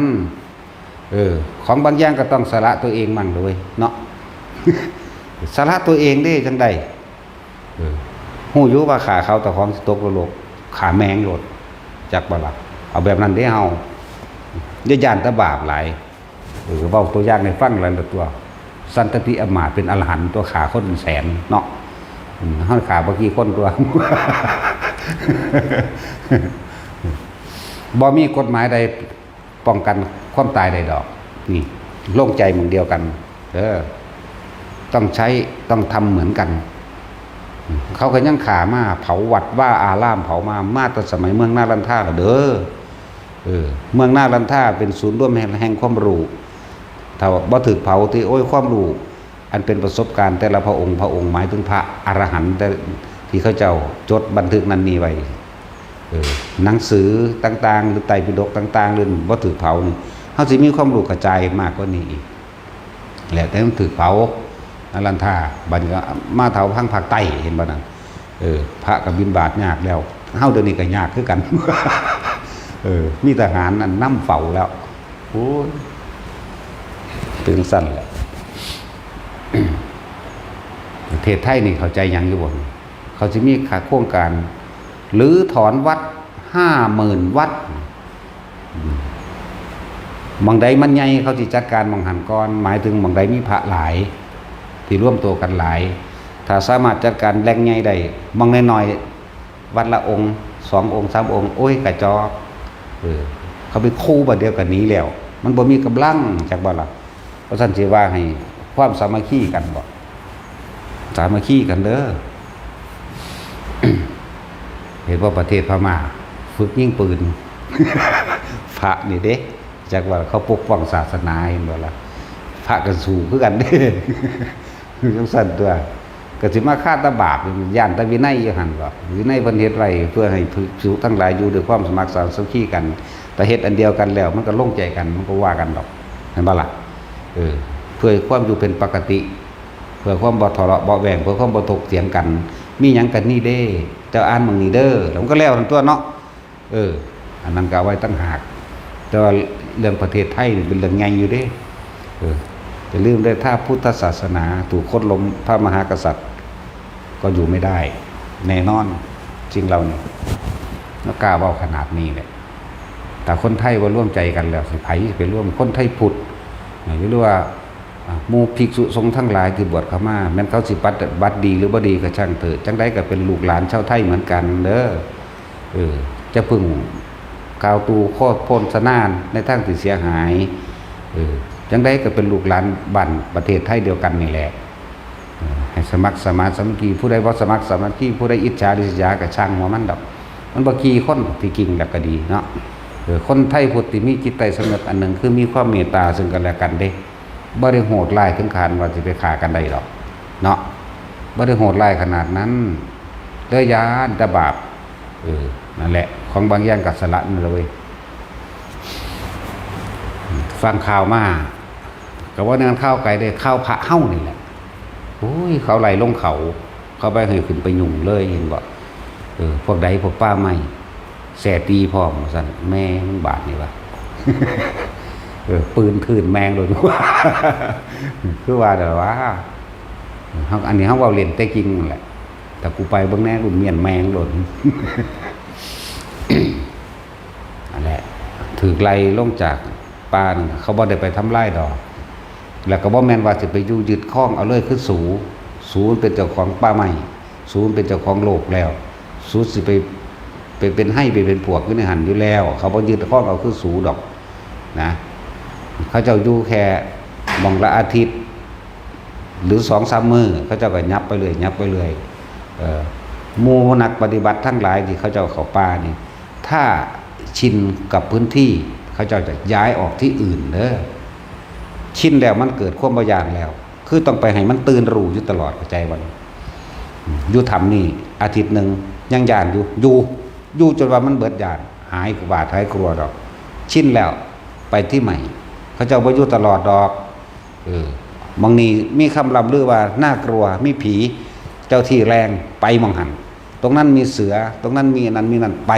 ของบางอย่างก็ต้องสละตัวเองมั่งด้วยเนาะ สละตัวเองได้จังใดฮู้อยู่ว่าขาเขาแต่ของตกโลกขาแมงโลดจักบ่ล่ะเอาแบบนั้นได้เฮาอย่าย่านตะบาปหลายเว้าตัวอย่างให้ฟังหลายตัวสันตติอมาตย์เป็นอรหันต์ตัวขาคนแสนเนาะเฮาขาบ่กี่คนตัว บ่มีกฎหมายใดป้องกันความตายใดดอกนี่โล่งใจเหมือนเดียวกันต้องใช้ต้องทำเหมือนกันเขาก็ยังขามาเผาวัดว่าอารามเผามาตั้งสมัยเมืองนารันท่าเด้อเมืองนารันท่าเป็นศูนย์รวมแห่งความรู้ถ้าบ่ถึกเผาที่โอ้ยความรู้อันเป็นประสบการณ์แต่ละพระองค์หมายถึงพระอรหันต์ที่เขาเจ้าจดบันทึกนั้นนี้ไว้หนังสือต่างๆหรือไตรปิฎกต่างๆหรือบ่ถึกเผานี่เฮาสิมีความรู้กระจายมากกว่านี้อีกแล้วแต่มันถึกเผานารันท่าบัดก็มาเผาทางภาคใต้เห็นบ่นั่นพระก็บิณฑบาตยากแล้วเฮาเดี๋ยวนี้ก็ยากคือกัน มีทหารนั่นนำเฝ้าแล้วโอ้ยถึงสั้นแหละ ประเทศไทยนี่เข้าใจหยังอยู่บ่เขาสิมีโครงการหรือถอนวัด 50,000 วัดบางใดมันใหญ่เขาสิจัดการบางหันก่อนหมายถึงบางใดมีพระหลายที่ร่วมตัวกันหลายถ้าสามารถจัดการแหล่งใหญ่ได้บางน้อยๆวัดละองค์2 องค์ 3 องค์โอ้ยกระจอกเขาไปคู่บัดเดียวกันนี้แล้วมันบ่มีกำลังจักบ่ล่ะเพราะฉะนั้นสิว่าให้ความสามัคคีกันบ่สามัคคีกันเด้อ เห็นว่าประเทศพม่าฝึกยิงปืน พระนี่เด้จักว่าเขาปกป้องศาสนาเห็นบ่ล่ะพระกันสู้คือกันเด้ จังซั่นตัวก็สิมาฆ่าตะบาปย่านตะวินัยอยู่หั่นบ่วินัยเพิ่นเฮ็ดไว้เพื่อให้ภิกษุทั้งหลายอยู่ด้วยความสมัครสามัคคีกันแต่เฮ็ดอันเดียวกันแล้วมันก็ลงใจกันมันก็ว่ากันดอกเห็นบ่ล่ะเพื่อความอยู่เป็นปกติเพื่อความบ่ทะเลาะเบาะแว้งเพื่อความบ่ถกเถียงกันมีหยังกันนี่เด้เจ้าอ่านมั่งนี่เด้อแล้วมันก็แล้วทั้งตัวเนาะอันนั้นก็เอาไว้ตั้งหากแต่ว่าเรื่องประเทศไทยนี่เป็นเรื่องใหญ่อยู่เด้จะลืมได้ถ้าพุทธศาสนาถูกคดล้มพระมหากษัตริย์ก็อยู่ไม่ได้แน่นอนจริงเราเนี่ยกล้าเว้าขนาดนี้แหละ แต่คนไทยว่าร่วมใจกันแล้วสิไผไปร่วมคนไทยพุทธหรือว่าหมู่ภิกษุสงฆ์ทั้งหลายที่บวชเข้ามาแม้นเขาสิปฏิบัติดีหรือบ่ดีก็ช่างเถิดจังได๋ก็เป็นลูกหลานชาวไทยเหมือนกันเด้อจะพึ่งกล่าวตูโคตรโพนสนานในทางที่เสียหายจังได๋ก็เป็นลูกหลานบ้านประเทศไทยเดียวกันนี่แหละให้สมัครสมานสามัคคีผู้ใดบ่สมัครสามัคคีผู้ใดอิจฉาริษยาก็ช่างหัวมันดอกมันบ่กี่คนที่จริงแล้วก็ดีเนาะคนไทยพุทธมีจิตใต้สำนึกอันหนึ่งคือมีความเมตตาซึ่งกันและกันเด้บ่ได้โหดร้ายถึงขนาดว่าสิไปฆ่ากันได้หรอกเนาะบ่ได้โหดร้ายขนาดนั้นเด้อยานแต่บาปนั่นแหละของบางอย่างก็สละนั่นเลยฟังข่าวมาก็ว่านั้นข้าวไก่ได้ข้าวพระเฮ้านี่แหละโอ้ยเขาไหลลงเขาไปให้ขึ้นไปยุ่งเลยเห็นบ่พวกใดพวกป้าไม่แสตีพร้อมสั่นแม่มันบาดนี่วะ ปืนทื่นแมงเลยว่าคือว่าเดี๋ยวว่าอันนี้เขาว่าเล่นแต่จริงนั่นแหละแต่กูไปเบื้องแน่กูเมียนแมงหล่น นั่นแหละถือไล่ลงจากป่าเขาบ่ได้ไปทำลายดอกแล้วก็บ่แม่นว่าจะไปอยู่ยึดคล้องเอาเลยคือสูเป็นเจ้าของป่าไม้สูเป็นเจ้าของโลกแล้วสูสิไปเป็นให้ไปเป็นพวกอยู่ในหันอยู่แล้วเขาบ่ยึดคล้องเอาคือสูดอกนะเขาเจ้าอยู่แค่มองละอาทิตย์หรือ 2-3 มื้อเขาเจ้าก็ยับไปเลยหมู่นักปฏิบัติทั้งหลายที่เขาเจ้าเข้าป่านี่ถ้าชินกับพื้นที่เขาเจ้าจะย้ายออกที่อื่นเด้อชินแล้วมันเกิดความบ่ย่านแล้วคือต้องไปให้มันตื่นรู้อยู่ตลอดเข้าใจบ่อยู่ทำนี่อาทิตย์นึงยังย่านอยู่จนว่ามันเบิดย่านหายกว่าท้ายกลัวดอกชินแล้วไปที่ใหม่เขาเจ้าบ่อยู่ตลอดดอกบางนี้มีคำลำลือว่าน่ากลัวมีผีเจ้าที่แรงไปมองหันตรงนั้นมีเสือตรงนั้นมีนั้นมีนั่นไ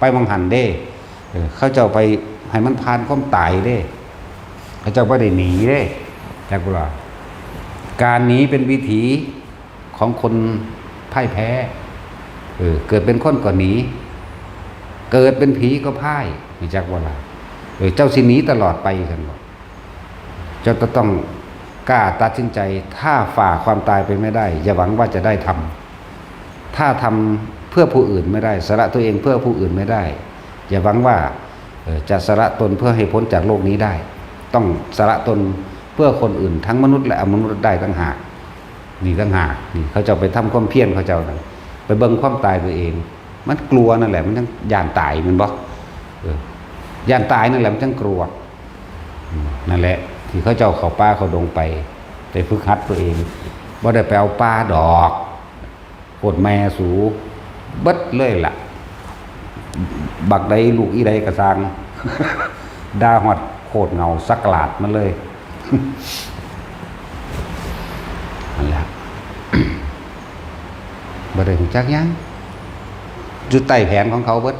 ปมองหันเด้เขาเจ้าไปให้มันผ่านความตายเด้เขาเจ้าบ่ได้หนีเด้จักว่าการหนีเป็นวิถีของคนพ่ายแพ้เกิดเป็นคนก็หนีเกิดเป็นผีก็พ่ายนี่จักว่าล่ะเจ้าสิหนีตลอดไปกันบ่เจ้าต้องกล้าตัดสินใจถ้าฝ่าความตายไปไม่ได้อย่าหวังว่าจะได้ทำถ้าทำเพื่อผู้อื่นไม่ได้สละตัวเองเพื่อผู้อื่นไม่ได้อย่าหวังว่าจะสละตนเพื่อให้พ้นจากโลกนี้ได้ต้องสละตนเพื่อคนอื่นทั้งมนุษย์และอมนุษย์ได้ต่างหากนี่ต่างหากนี่เขาจะไปทำความเพียรเขาเจ้านั่นไปเบิ่งความตายตัวเองมันกลัวนั่นแหละมันทั้งย่านตายมันบ่ย่านตายนั่นแหละมันทั้งกลัวนั่นแหละที่เขาเจ้าเข้าป่าเขาดงไปแต่ฝึกหัดตัวเองบ่ได้ไปเอาป่าดอกโคตรแม่สูเบิดเลยล่ะบักใดลูกอีใดกระซังด่าฮอดโคตรเงาสักหลาดมันเลยนั่นแหละบ่ได้รู้จักยังอยู่ใต้แผนของเขาเบิด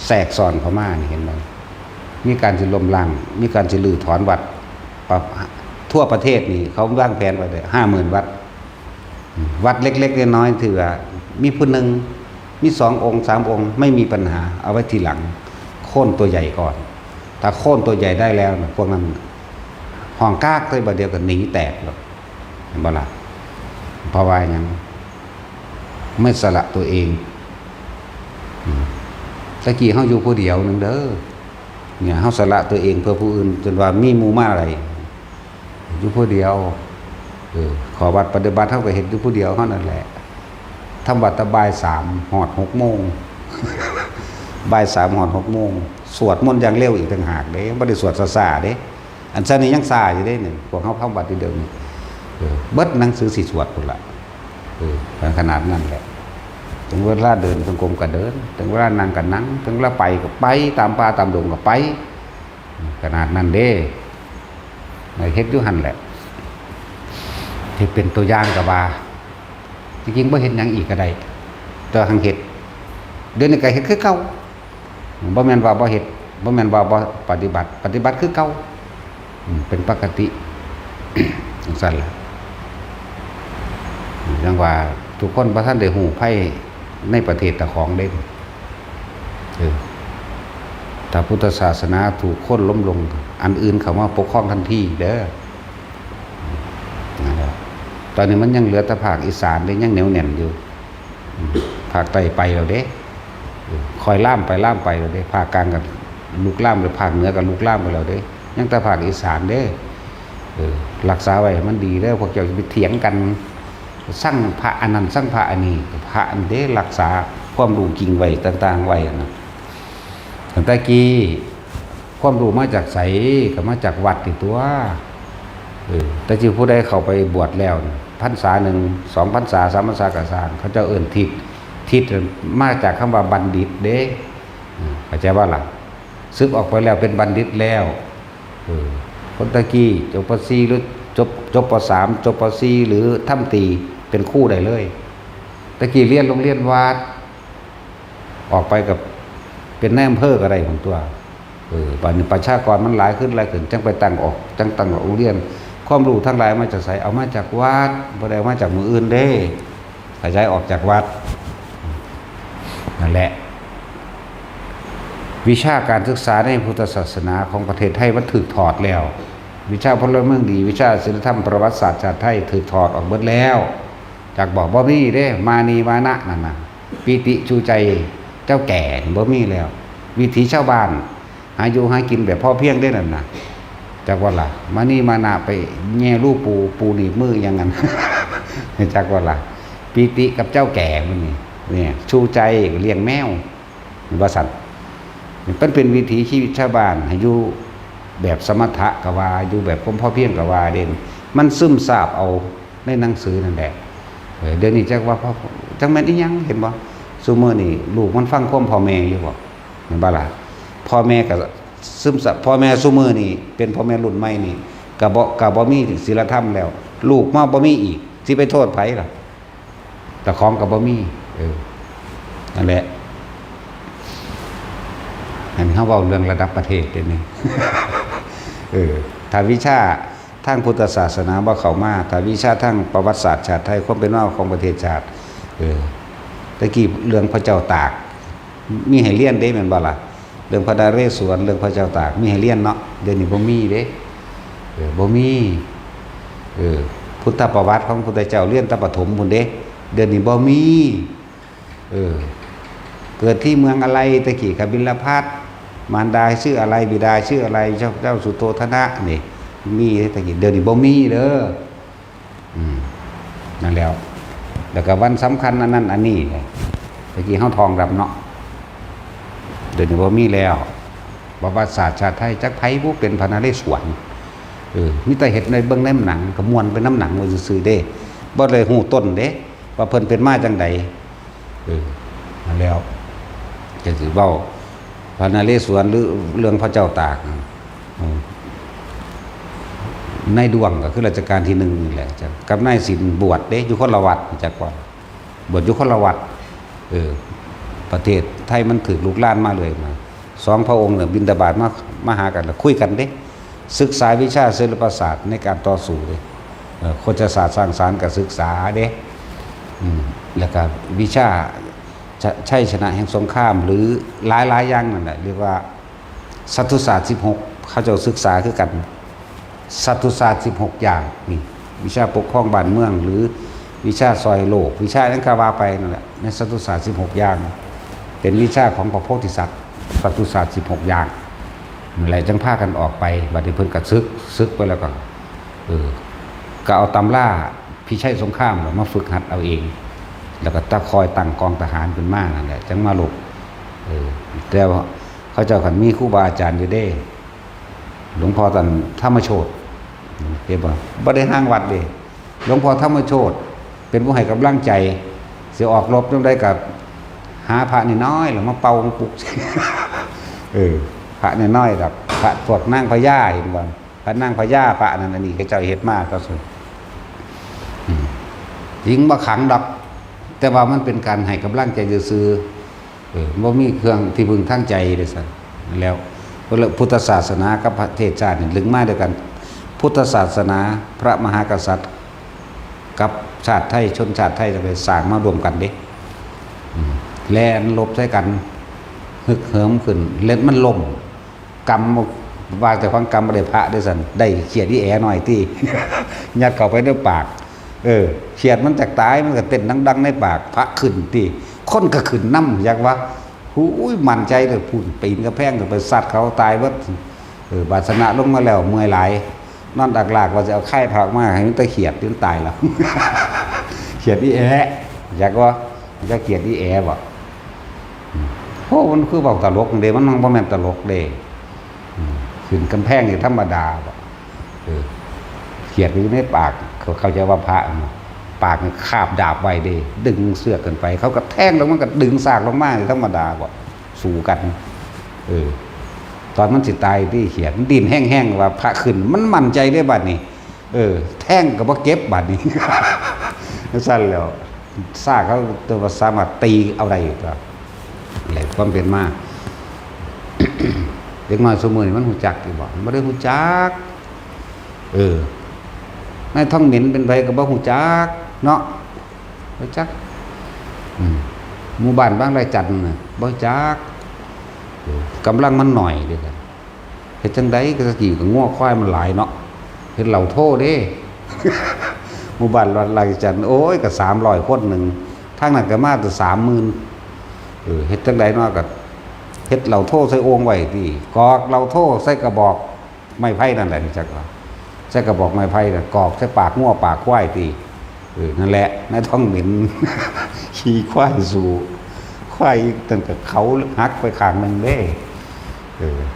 แทรกซ้อนเข้ามานี่เห็นบ่มีการสิล้มล้างมีการสิลื้อถอนวัดทั่วประเทศนี่เขาวางแผนไว้ได้ 50,000 วัดเล็กๆน้อยๆถือว่ามีผู้นึงมี2 องค์ 3 องค์ไม่มีปัญหาเอาไว้ทีหลังโค่นตัวใหญ่ก่อนถ้าโค่นตัวใหญ่ได้แล้วพวกนั้นห้องกากเลยบ่เดียวก็หนีแตกหรอกเห็นบ่ล่ะเพราะว่าหยังไม่สละตัวเองตะกี้เฮาอยู่ผู้เดียวนึงเด้อเนี่ยเฮาสละตัวเองเพื่อผู้อื่นจนว่ามีหมู่มาอะไรอยู่ผู้เดียวขอวัดปฏิบัติเฮาก็เฮ็ดอยู่ผู้เดียวเฮานั่นแหละทำวัดตะบ่าย 3 ฮอด 6 โมง บ่าย 3 ฮอด 6 โมงสวดมนต์อย่างเร็วอีกต่างหากเด้บ่ได้สวดซ่าๆเด้อันซั้นนี่ยังซ่าอยู่เด้นี่พวกเฮาเข้าวัดที่เดิมนี่เบิดหนังสือสิสวดพุ่นล่ะขนาดนั้นแหละถึงเวลาเดินจงกรมก็เดินถึงเวลานั่งก็นั่งถึงเวลาไปก็ไปตามป่าตามดงก็ไปขนาดนั้นเด้เฮ็ดอยู่หั่นแหละที่เป็นตัวอย่างก็ว่าจริงๆบ่เฮ็ดหยังอีกก็ได้แต่หังเฮ็ดเดี๋ยวนี้ก็เฮ็ดคือเก่าบ่แม่นว่าบ่เฮ็ดบ่แม่นว่าบ่ปฏิบัติคือเก่าเป็นปกติ จังซั่นล่ะจังว่าทุกคนบ่ทันได้ฮู้ภัยในประเทศตะของเด้ ถ้าพุทธศาสนาถูกโค่นล้มลงอันอื่นเขามาปกครองทันทีเด้อนะครับตอนนี้มันยังเหลือแต่ภาคอีสานเลยยังเหนียวแน่นอยู่ภาคใต้ไปแล้วเด้คอยล่ามไปแล้วเด้ภาคกลางกับลุกล่ามหรือภาคเหนือกับลุกล่ามไปแล้วเด้ยังแต่ภาคอีสานเด้รักษาไว้มันดีเด้อพวกเจ้าจะไปเถียงกันสร้างพระอันนั้นสร้างพระอันนี้พระอันเด้รักษาความรู้จริงไว้ต่างๆไว้นะตั้งแต่กี้ความรู้มาจากไสก็มาจากวัดติตัวแต่ที่ผู้ใดเข้าไปบวชแล้วพรรษาหนึ่ง2 พรรษา3 พรรษากระสานเขาจะเอิ่นทิศมาจากคำว่าบัณฑิตเด้เข้าใจว่าล่ะซึกออกไปแล้วเป็นบัณฑิตแล้วคนตะกี้จบป .4 หรือจบป .3 จบป .4 หรือทำตีเป็นคู่ได้เลยตะกี้เรียนโรงเรียนวัดออกไปกับเป็นนายอำเภอก็ได้ของตัวปัจจุบันประชากรมันหลายขึ้นจังไปตั้งออกโรงเรียนความรู้ทั้งหลายมาจากไสเอามาจากวัดบ่ได้มาจากมืออื่นเด้ขยายออกจากวัดนั่นแหละวิชาการศึกษาในพุทธศาสนาของประเทศไทยมันถูกถอดแล้ววิชาพลเมืองดีวิชาศิลธรรมประวัติศาสตร์ชาติไทยถูกถอดออกหมดแล้วจากบอกบ่มีเด้มานีมานะนั่นน่ะปิติชูใจเจ้าแก่บ่มีแล้ววิถีชาวบ้านหาอยู่หากินแบบพ่อเพียงได้นั่นน่ะจากว่าล่ะมานี่มานะไปแง่รูปปูหนีบมืออย่างนั้นจากว่าล่ะปิติกับเจ้าแก่มันนี่เนี่ยชูใจเลี้ยงแมวว่าสัตว์มันเป็นวิถีชีวิตชาวบ้านให้อยู่แบบสมถะกว่าอยู่แบบพ่อเพียงกว่าเด่นมันซึมซาบเอาในหนังสือนั่นแหละเดี๋ยวนี้จักว่าพ่อจังแม่นอีหยังเห็นบ่ซุมื้อนี่ลูกมันฟังความพ่อแม่อยู่บ่แม่นบ่ล่ะพ่อแม่ก็ซึมซับพ่อแม่ซุมื้อนี่เป็นพ่อแม่รุ่นใหม่นี่ก็บ่มีศีลธรรมแล้วลูกมาบ่มีอีกสิไปโทษไผล่ะแต่ของก็บ่มีนั่นแหละอันเขาเว้าเรื่องระดับประเทศเด้นี่ ถ้าวิชาทางพุทธศาสนาบ่เข้ามาถ้าวิชาทางประวัติศาสตร์ชาติไทยความเป็นมาของประเทศชาติตะกี้เรื่องพระเจ้าตากมีให้เรียนได้แม่นบ่ล่ะเรื่องพระนเรศวรเรื่องพระเจ้าตากมีให้เรียนเนาะเดี๋ยวนี้บ่มีเด้บ่มีพุทธประวัติของพุทธเจ้าเรียนแต่ประถมพุ่นเด้เดี๋ยวนี้บ่มีเกิดที่เมืองอะไรตะกี้กบิลพัสมารดาชื่ออะไรบิดาชื่ออะไรเจ้าสุโธทนะนี่มีตะกี้เดี๋ยวนี้บ่มีเด้อนั่นแล้วก็วันสำคัญอันนั้นอันนี้ตะกี้เฮาทองรับเนาะเดี๋ยวนี้บ่มีแล้วประวัติศาสตร์ชาติไทยจักไผผู้เป็นพระนเรศวรมีแต่เฮ็ดในเบิ่งในหนังก็ม่วนเป็นน้ำหนังไว้ซื่อๆเด้บ่ได้ฮู้ต้นเด้ว่าเพิ่นเป็นมาจังไดนั่นแล้วจะสิเว้าพระนเรศวรหรือเรื่องพระเจ้าตากในดวงก็คือรัชกาลที่1นี่แหละกับนายสินบวชเด้อยู่คนละวัดจักว่าบวชอยู่คนละวัดประเทศไทยมันถูกลุกลานมาเลยมา2 พระองค์เนี่ยบิณฑบาตมาหากันแล้วคุยกันเด้ศึกษาวิชาศิลปศาสตร์ในการต่อสู้เด้โคชศาสตร์สร้างสรรค์ก็ศึกษาเด้แล้วก็วิชาชัยชนะแห่งสงครามหรือหลายอย่างนั่นแหละเรียกว่าสัตตุศาสตร์16เขาจะศึกษาคือกันสัตตุศาสตร์16อย่างนี่วิชาปกครองบ้านเมืองหรือวิชาซอยโลกวิชานั้นก็ว่าไปนั่นแหละในสัตตุศาสตร์16อย่างเป็นวิชาของพระโพธิสัตว์สัตตุศาสตร์16อย่างนั่นแหละจังพากันออกไปบัดนี้เพิ่นก็ซึกไปแล้วก็ก็เอาตำราพิชัยสงครามมาฝึกหัดเอาเองแล้วก็คอยตั้งกองทหารขึ้นมานั่นแหละจังมาลบแต่ว่าเขาเจ้าขันมีครูบาอาจารย์อยู่เด้หลวงพ่อท่านธรรมโชติเห็นบ่ได้ห่างวัดเด้หลวงพ่อธรรมโชติเป็นผู้ให้กำลังใจสิออกรบจังได้กับหาพระน้อยๆแล้วมาเป่าปลุกพระน้อยๆแบบพระพวกนางพญาเห็นบ่พระนางพญาพระนั่นอันนี้ก็เจ้าเฮ็ดมาก็สุดยิงบ่ขังดอกแต่ว่ามันเป็นการให้กำลังใจซื่อบ่มีเครื่องที่พึงทางใจเด้อซั่นแล้วพุทธศาสนากับประเทศชาตินี่ลึงมาด้วยกันพุทธศาสนาพระมหากษัตริย์กับชาติไทยชนชาติไทยจะไปสร้างมารวมกันเด้แลนลบใช้กัน ฮึกเหิมขึ้นเล็ดมันล่มกำว่าแต่ฟังกำบ่ได้พระได้สั่นได้เขียดที่แอหน่อยที่ ยัดเข้าไปในปากเขียดมันจากตายมันก็เต้นดังๆในปากพระขึ้นที่คนก็ขึ้นน้ำอยากว่าอุ้ยมั่นใจเลยพูดปีนกระแพงก็ไปสัตว์เขาตายว่าบาสนะลงมาแล้วเมื่อยหลายนอนดักหลากว่าจะเอาไข่ผักมาให้มันตะเขียดจนตายแล้ว เขียดที่แออยากว่าจะเขียดที่แอบ่โอ้มันคือบอกตลกเด้มันบ่แม่นตลกเด้ขึ้นกำแพงนี่ธรรมดาบ่เขียดอยู่ในปากเขาใจว่าพระปากนี่คาบดาบไว้เด้ดึงเสื้อกันไปเขาก็แทงลงมันก็ดึงซากลงมาธรรมดาบ่สู้กันตอนมันสิตายที่เขียดดินแห้งๆว่าพระขึ้นมันมั่นใจได้บัดนี้แท่งก็บ่เก็บบัดนี้ สั่นแล้วซากเขาตัวสามารถตีเอาได้ครับอะไรความเป็นมา เด็กน้อยสมัยนี้มันหูจักอยู่บ่บ่ได้หูจักในท้องเหม็นเป็นไผก็บ่หูจักเนาะบ่จักหมู่บ้านบางไรจันทน์น่ะบ่จักกำลังมันหน่อยเด้อเฮ็ดจังได๋ก็สิก็งัวควายมันหลายเนาะเฮ็ดเหล่าโทเด้ หมู่บ้านไรจันทน์โอ้ยก็300คนนึงทางนั้นก็มาแต่30,000เฮ็ดจังได๋เนาะก็เฮ็ดเหล่าโทใส่โอ่งไว้ติกอกเหล่าโทใส่กระบอกไม้ไผ่นั่นแหละนี่จักว่าใส่กระบอกไม้ไผ่น่ะกอกใส่ปากงัวปากควายตินั่นแหละในท้องเหม็น ขี่ควายสู่ควายตั้งแต่เขาหักไปข้างนึงเด้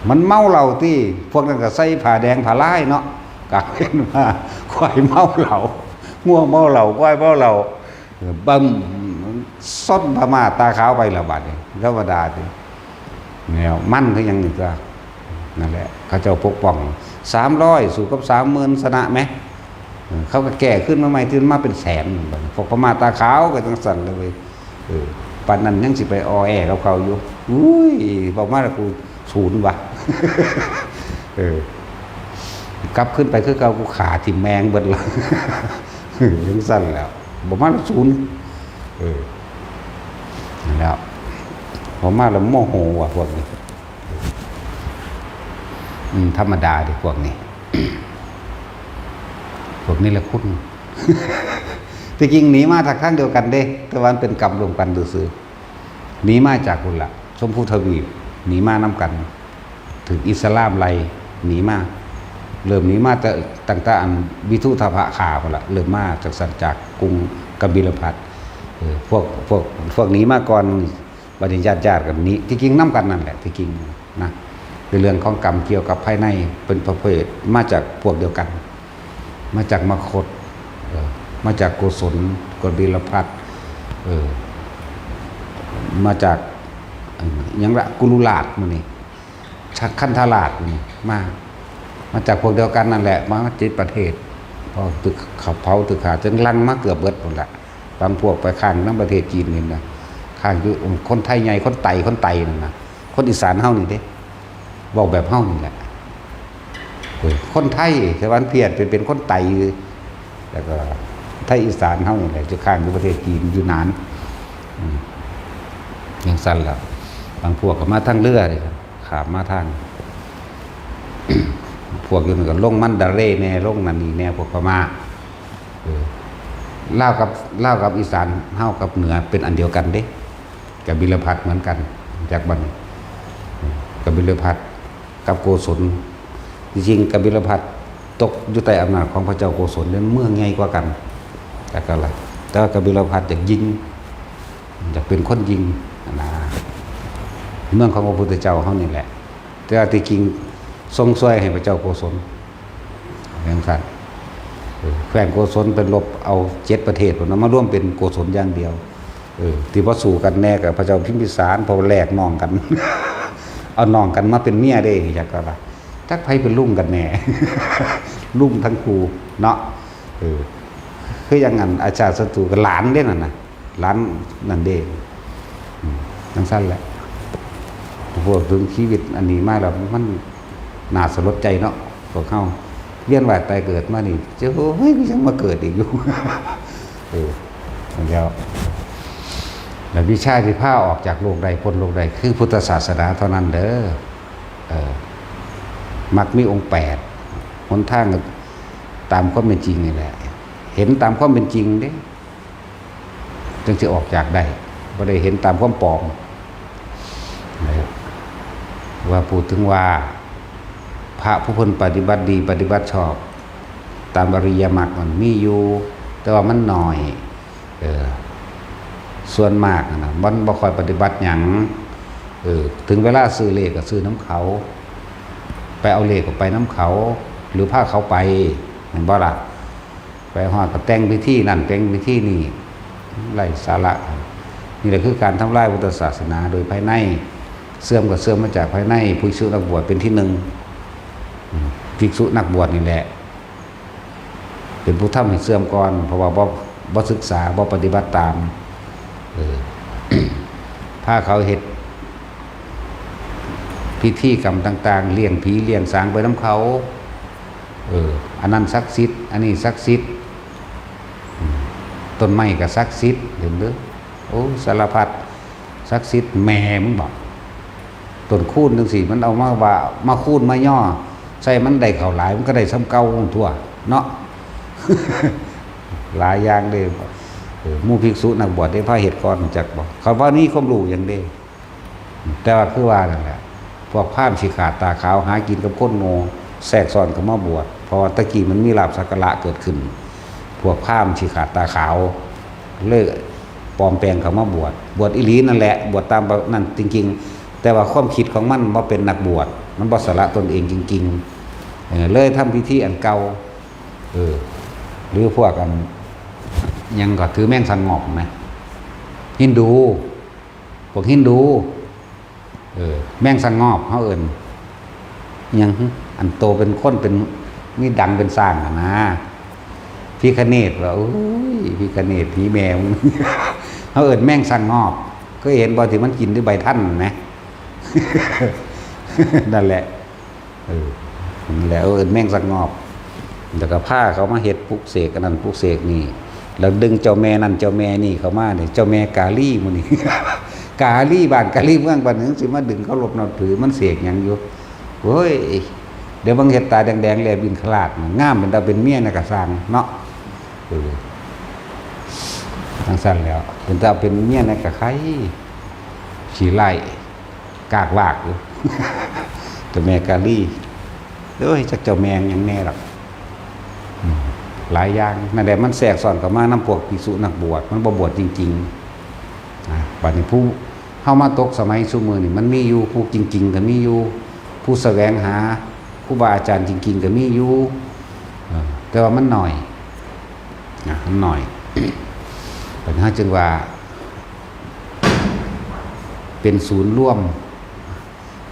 มันเมาเหล้าติพวกนั้นก็ใส่ผ้าแดงผ้าลายเนาะกลายเป็นว่าควายเมาเหล้างัวเมาเหล้าควายเมาเหล้าบึ้มซ่อนพม่าตาขาวไปละบาดนี่ธรรมดาติแนวมั่นคือยังนี่ก็นั่นแหละเขาเจ้าปกป้อง300สู้กับ30,000ชนะไหมเขาก็แก่ขึ้นมาใหม่ตื่นมาเป็นแสนพวกพม่าตาขาวก็จังสั่นเลยปานนั้นยังสิไปออแอกับเขาอยู่อุ้ยบอกมาแล้วกูศูนย์ว่ะ กลับขึ้นไปคือเก่ากูขาทิ่มแมงเบิดละ ยังสั่นแล้วบอกมาแล้วศูนย์แล้วบอกมาแล้วโมโหว่ะพวกนี้ธรรมดาดิพวกนี้ พวกนี้แหละคุณ ที่จริงหนีมาจากทางเดียวกันเด้แต่วันเป็นกรรมรวมกันซื่อหนีมาจากคุณละชมพูทวีปหนีมาน้ำกันถึงอิสลามไล่หนีมาเริ่มหนีมาแต่ตั้งแต่อันวิทุทพะขาพุ่นละเริ่มมาจากสันจากกรุงกบิลพัสพวกหนีมาก่อนบัดนี้ญาติกันนี้ที่จริงน้ำกันนั่นแหละที่จริงนะเป็นเรื่องของกรรมเกี่ยวกับภายในเป็นประเภทมาจากพวกเดียวกันมาจากมคธมาจากโกศลกบิลพัสมาจากยังละกุลุลาดมื้อนี้ชักคันธราชนี่มาจากพวกเดียวกันนั่นแหละมาจิตประเทศพอตึกขับเผาตึกขาจนลังมาเกือบเบิดหมดละบางพวกไปข้างน้ำประเทศจีนนี่นะข้างอยู่คนไทยใหญ่คนไตนั่นนะคนอีสานเฮานี่เด้บอกแบบเฮานี่แหละคนไทยชาวบ้านเพียรเป็นคนไตแล้วก็ไทยอีสานเฮานี่แหละจะข้างอยู่ประเทศจีนอยู่นานยังสั้นแล้วบางพวกก็มาทางเรือเลยครับขามมาทาง พวกอยู่นี่ก็ลงมันดาเร่แน่ลงนันนี่แน่พวกพม่าเล่ากับอีสานเฮากับเหนือเป็นอันเดียวกันเด้กับบิลพัสเหมือนกันจากบันกับบิลพัสกับโกศลจริงๆกับบิลพัสตกอยู่ใต้อำนาจของพระเจ้าโกศลเนี่ยเมืองใหญ่กว่ากันแต่ก็อะไรแต่กับบิลพัสอยากยิงอยากเป็นคนยิงนะเมืองของพระพุทธเจ้าเฮานี่แหละแต่ที่จริงทรงช่วยให้พระเจ้าโกศลอย่างนั้นแคว้นโกศลเป็นลบเอา7ประเทศมาร่วมเป็นโกศลอย่างเดียวที่ว่าสู่กันแน่กับพระเจ้าพิมพิสารพอแลกน้องกัน เอาน้องกันมาเป็นเมียได้อยากก็ว่าจักไผเป็นลุงกันแน่ ลุงทั้งคู่เนาะคืออย่างนั้นอาจารย์ศัตรูกับหลานเด้นั่นน่ะหลานนั่นเด้ทั้งสั้นแหละพวกถึงชีวิตอันนี้มาแล้วมันน่าสลดใจเนาะพวกเฮาเวียนว่ายตายเกิดมานี่เจ้าเฮ้ยก็ยังมาเกิดอีกอยู่เดี๋ยว แล้ววิชาที่พาออกจากโลกใดพ้นโลกใดคือพุทธศาสนาเท่านั้นเด้อมรรคมีองค์8หนทางตามความเป็นจริงนี่แหละเห็นตามความเป็นจริงเด้จึงจะออกจากได้บ่ได้เห็นตามความปลอมว่าพูดถึงว่าพระผู้เพิ่นปฏิบัติดีปฏิบัติชอบตามอริยมรรคมันมีอยู่แต่ว่ามันน้อยส่วนมากนะมันบ่ค่อยปฏิบัติหยังถึงเวลาซื้อเลขก็ซื้อน้ำเขาไปเอาเลขก็ไปน้ำเขาหรือพาเขาไปเห็นบ่ล่ะไปฮอดก็แต่งพิธีนั่นแต่งพิธีนี่ไร้สาระนี่แหละคือการทำลายพุทธศาสนาโดยภายในเสื่อมก็เสื่อมมาจากภายในภิกษุนักบวชเป็นที่หนึ่งภิกษุนักบวชนี่แหละเป็นผู้ทำให้เสื่อมก่อนเพราะว่าบ่ศึกษาบ่ปฏิบัติตามถ้าเขาเฮ็ดพิธีกรรมต่างๆเลี้ยงผีเลี้ยงสางไปน้ำเขาอันนั้นศักดิ์สิทธิ์อันนี้ศักดิ์สิทธิ์ต้นไม้ก็ศักดิ์สิทธิ์เห็นเด้อโอ้สารพัดศักดิ์สิทธิ์แม่มึงบอกต้นคูนจังซี่มันเอามาคูนมาย่อใส่มันได้เข้าหลายมันก็ได้ซ้ำเก่าทั่วเนาะ หลายอย่างเลยหมู่ภิกษุนักบวชได้พาเหตุก่อนจักบอกเขาว่านี่ความรู้อย่างเด้แต่ว่าคือว่านั่นแหละพวกพราหมณ์สิขาดตาขาวหากินกับคนโง่แทรกซ้อนเข้ามาบวชเพราะตะกี้มันมีลาภสักการะเกิดขึ้นพวกพราหมณ์สิขาดตาขาวเลิกปลอมแปลงเข้ามาบวชอีหลีนั่นแหละบวชตามนั่นจริงๆแต่ว่าความคิดของมันบ่เป็นนักบวชมันบ่สละตนเองจริงๆเลยทำพิธีอันเก่าหรือพวกกันยังก็ถือแม่งสังงอบนะฮินดูพวกฮินดูแม่งสังงอบเขายังอันโตเป็นคนเป็นนี่ดังเป็นสร้างนะพี่คเนศว่าพี่คเนศผีแมวเขาแม่งสังงอบก็เห็นบ่ที่มันกินด้วยใบท่านนะนั่นแหละนั่นแหละแม่งสังงอบแล้วก็ผ้าเขามาเฮ็ดปุกเสกอันนั้นปุกเสกนี่แล้วดึงเจ้าแม่นั่นเจ้าแม่นี่เขามาเนี่ยเจ้าแม่กาลีมันนี่ กาลีบ้านกาลีเมืองบ้านนึงสิมาดึงเขาหลบนับถือมันเสกหยังอยู่โอ้ยเดี๋ยวบางเฮ็ดตาแดงๆแลบินขลาดงามเป็นตาเป็นเมียน่ะก็สร้างเนาะทางสั้นแล้วเป็นตาเป็นเมียน่ะก็ใครขี้ไล่กากวากอยู่ เจ้าแม่กาลีเอ้ยจักเจ้าแม่หยังแน่หรอกหลายอย่างนั่นแหละมันแทรกซ้อนเข้ามาน้ำพวกภิกษุนักบวชมันบ่บวชจริงๆบัดนี้ผู้เข้ามาตกสมัยซุมื้อนี่มันมีอยู่ผู้จริงๆก็มีอยู่ผู้แสวงหาครูบาอาจารย์จริงๆก็มีอยู่แต่ว่ามันน้อยมันน้อยปัญหาจึงว่าเป็นศูนย์ร่วม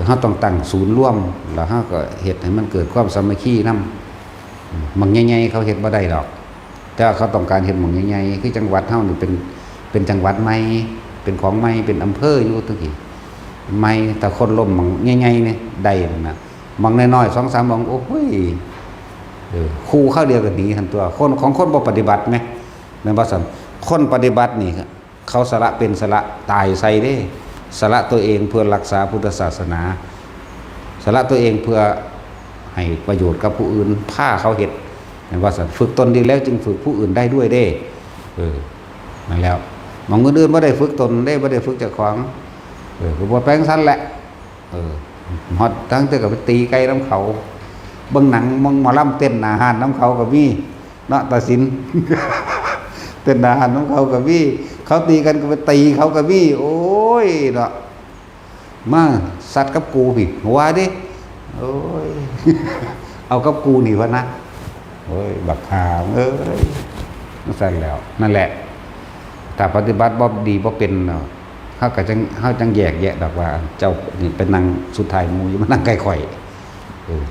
เราต้องตั้งศูนย์ร่วมแล้วเราก็เฮ็ดให้มันเกิดความสามัคคีนำบางใหญ่ๆเขาเฮ็ดบ่ได้ดอกแต่เขาต้องการเฮ็ดหม่องใหญ่ๆคือจังหวัดเฮานี่เป็นจังหวัดใหม่เป็นของใหม่เป็นอำเภออยู่ตะกี้ใหม่แต่คนล้มหม่องใหญ่ๆนี่ได้นั่นน่ะหม่องน้อยๆ 2-3 หม่องโอ้โหครูเข้าเดียวกันหนีทันตัวคนบ่ปฏิบัติแม่แม่นบ่ซั่นคนปฏิบัตินี่เขาสละเป็นสละตายใส่เด้สละตัวเองเพื่อรักษาพุทธศาสนาสละตัวเองเพื่อให้ประโยชน์กับผู้อื่นผ้าเขาเฮ็ดแม่นบ่ซั่นฝึกตนดีแล้วจึงฝึกผู้อื่นได้ด้วยเด้นั่นแล้วมองอื่นๆบ่ได้ฝึกตนได้บ่ได้ฝึกเจ้าของก็บ่แปลงซั่นแหละฮอดทั้งแต่ก็ไปตีไก่น้ำเขาเบิ่งหนังมองหมอลำเต้นหน้าห้านน้ำเขาก็มีเนาะตาสิน เต้นหน้าห้านน้ำเขาก็มีเขาตีกันก็ไปตีเขาก็มีโอ้ยเนาะมาสัตว์กับกูพี่ว่าดิโอ้ย เอากับกูนี่วะนะโอ้ยบักหามเอ้ยนั่นแล้วนั่นแหละถ้าปฏิบัติบ่ดีบ่เป็นเฮาจังแยกแยะดอกว่าเจ้านี่เป็นนางสุดท้ายหมู่อยู่มานั่งใกล้ข่อย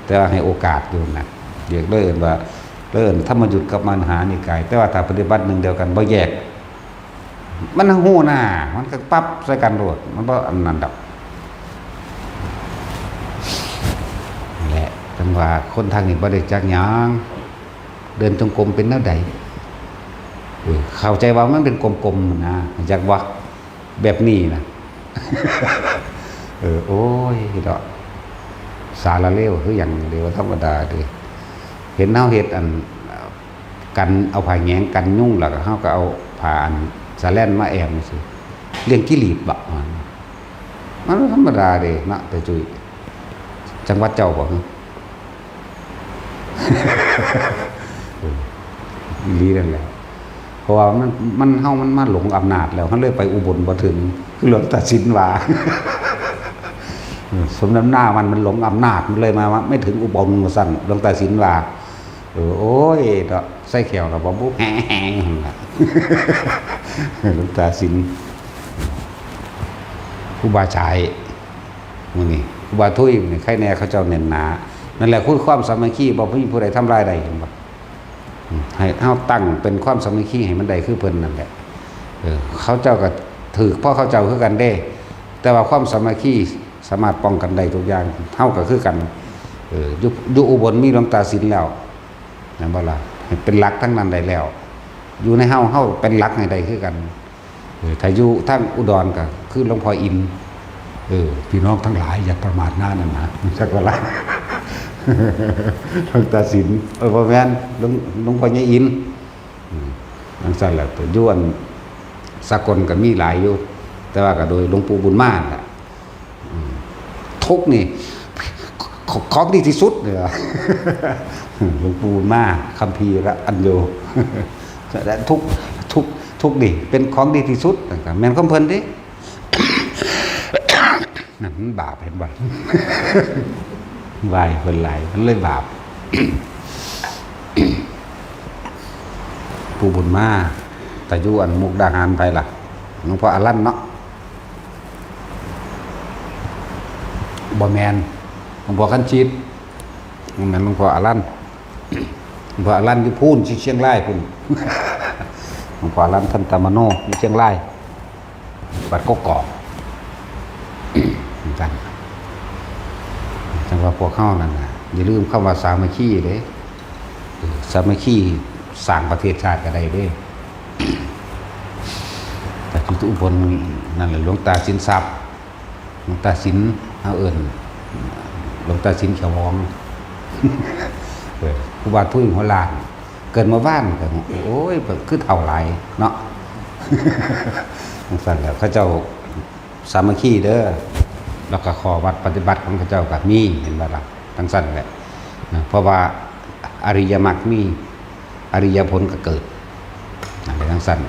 แต่ว่าให้โอกาสอยู่นะเรียกเลิ่นว่าเลิ่นธรรมยุทธกับมหานิกายแต่ว่าถ้าปฏิบัติหนึ่งเดียวกันบ่แยกมันหู้หน้ามันก็ปั๊บใส่กันโดดมันบ่อันนั้นดอกแหละจังว่าคนทางนี้บ่ได้จักหยังเดินจงกรมเป็นแนวใดเข้าใจว่ามันเป็นกลมๆนะจักว่า แบบนี้นะ โอ้ยเนาะสารเลวคืออย่างเดียวธรรมดาเด้เห็นเฮาเฮ็ดอันกันเอาผ้าแหงกันยุ่งแล้วก็เฮาก็เอาผ้าอันสาแล่นมาแอมซื่อเรื่องกิเลสบะมันธรรมดาเด้นะแต่จุยจังหวัดเจ้าบ่ อีหลีนั่นแหละเพราะว่ามันเฮามันมาหลงอำนาจแล้วมันเลยไปอุบลบ่ถึงคือหลวงตาสินว่า สมน้ำหน้ามันหลงอำนาจมันเลยมาว่าไม่ถึงอุบลว่าซั่นหลวงตาสินว่าโอ้ยเนาะใส่แขวกับบ่บุกแฮงๆล่ะ หลวงตาสินครูบาชายมื้อนี้ครูบาทุยนี่ใครแน่เขาเจ้าเน้นหนานั่นแหละคือความสามัคคีบ่มีผู้ใดทำลายได้เห็นบ่ให้เฮาตั้งเป็นความสามัคคีให้มันได้คือเพิ่นนั่นแหละเขาเจ้าก็ถือเพราะเขาเจ้าคือกันเด้แต่ว่าความสามัคคีสามารถป้องกันได้ทุกอย่างเฮาก็คือกันอยู่อุบลมีหลวงตาศิลป์แล้วนั่นบ่ล่ะเป็นหลักทั้งนั้นได้แล้วอยู่ในเฮาเป็นหลักให้ได้คือกันถ้าอยู่ทางอุดรก็คือหลวงพ่ออินพี่น้องทั้งหลายอย่าประมาทหน้านั่นนะสักว่าละ หลวงตาศิลป์บ่แม่นหลวงพ่อใหญ่อินนั่นซั่นแหละแต่อยู่อันสกลก็มีหลายอยู่แต่ว่าก็โดยหลวงปู่บุญมาน่ะทุกนี่ของดีที่สุดเลยหลวงปู่มาคัมภีร์ละอัญโยและทุกนี่เป็นของดีที่สุดนะครับแม่นของเพิ่นเด้ นั่นมันบาปเห็นบ่ วายเพิ่นหลายมันเลยบาป ปู่บุญมาแต่อยู่อันมุกดาหารไปล่ะหลวงพ่ออรันเนาะบ่แม่นหลวงพ่อคันชิดแม่นหลวงพ่ออรันหลวงพ่ออรันอยู่พูนที่เชียงรายพุ่น หลวงพ่ออรันท่านตามโนอยู่เชียงรายวัดกกอกกันจังว่าพวกเข้านั่นน่ะอย่าลืมคำว่าสามัคคีเด้สามัคคีสร้างประเทศชาติก็ได้เด้ แต่ที่อุบลนั่นแหละหลวงตาสินทรัพย์หลวงตาสินเอาเอิ้นหลวงตาสินเขียววองครูบาทุยหัวลานเกิดมาบ้านก็โอ้ยคือเท่าไหลเนาะ สั่นแล้วเขาเจ้าสามัคคีเด้อแล้วก็ขอวัดปฏิบัติของเขาเจ้าก็มีเห็นบ่ล่ะทั้งสั่นแหละนะเพราะว่าอริยมรรคมีอริยผลก็เกิดอะไรทั้งสั่น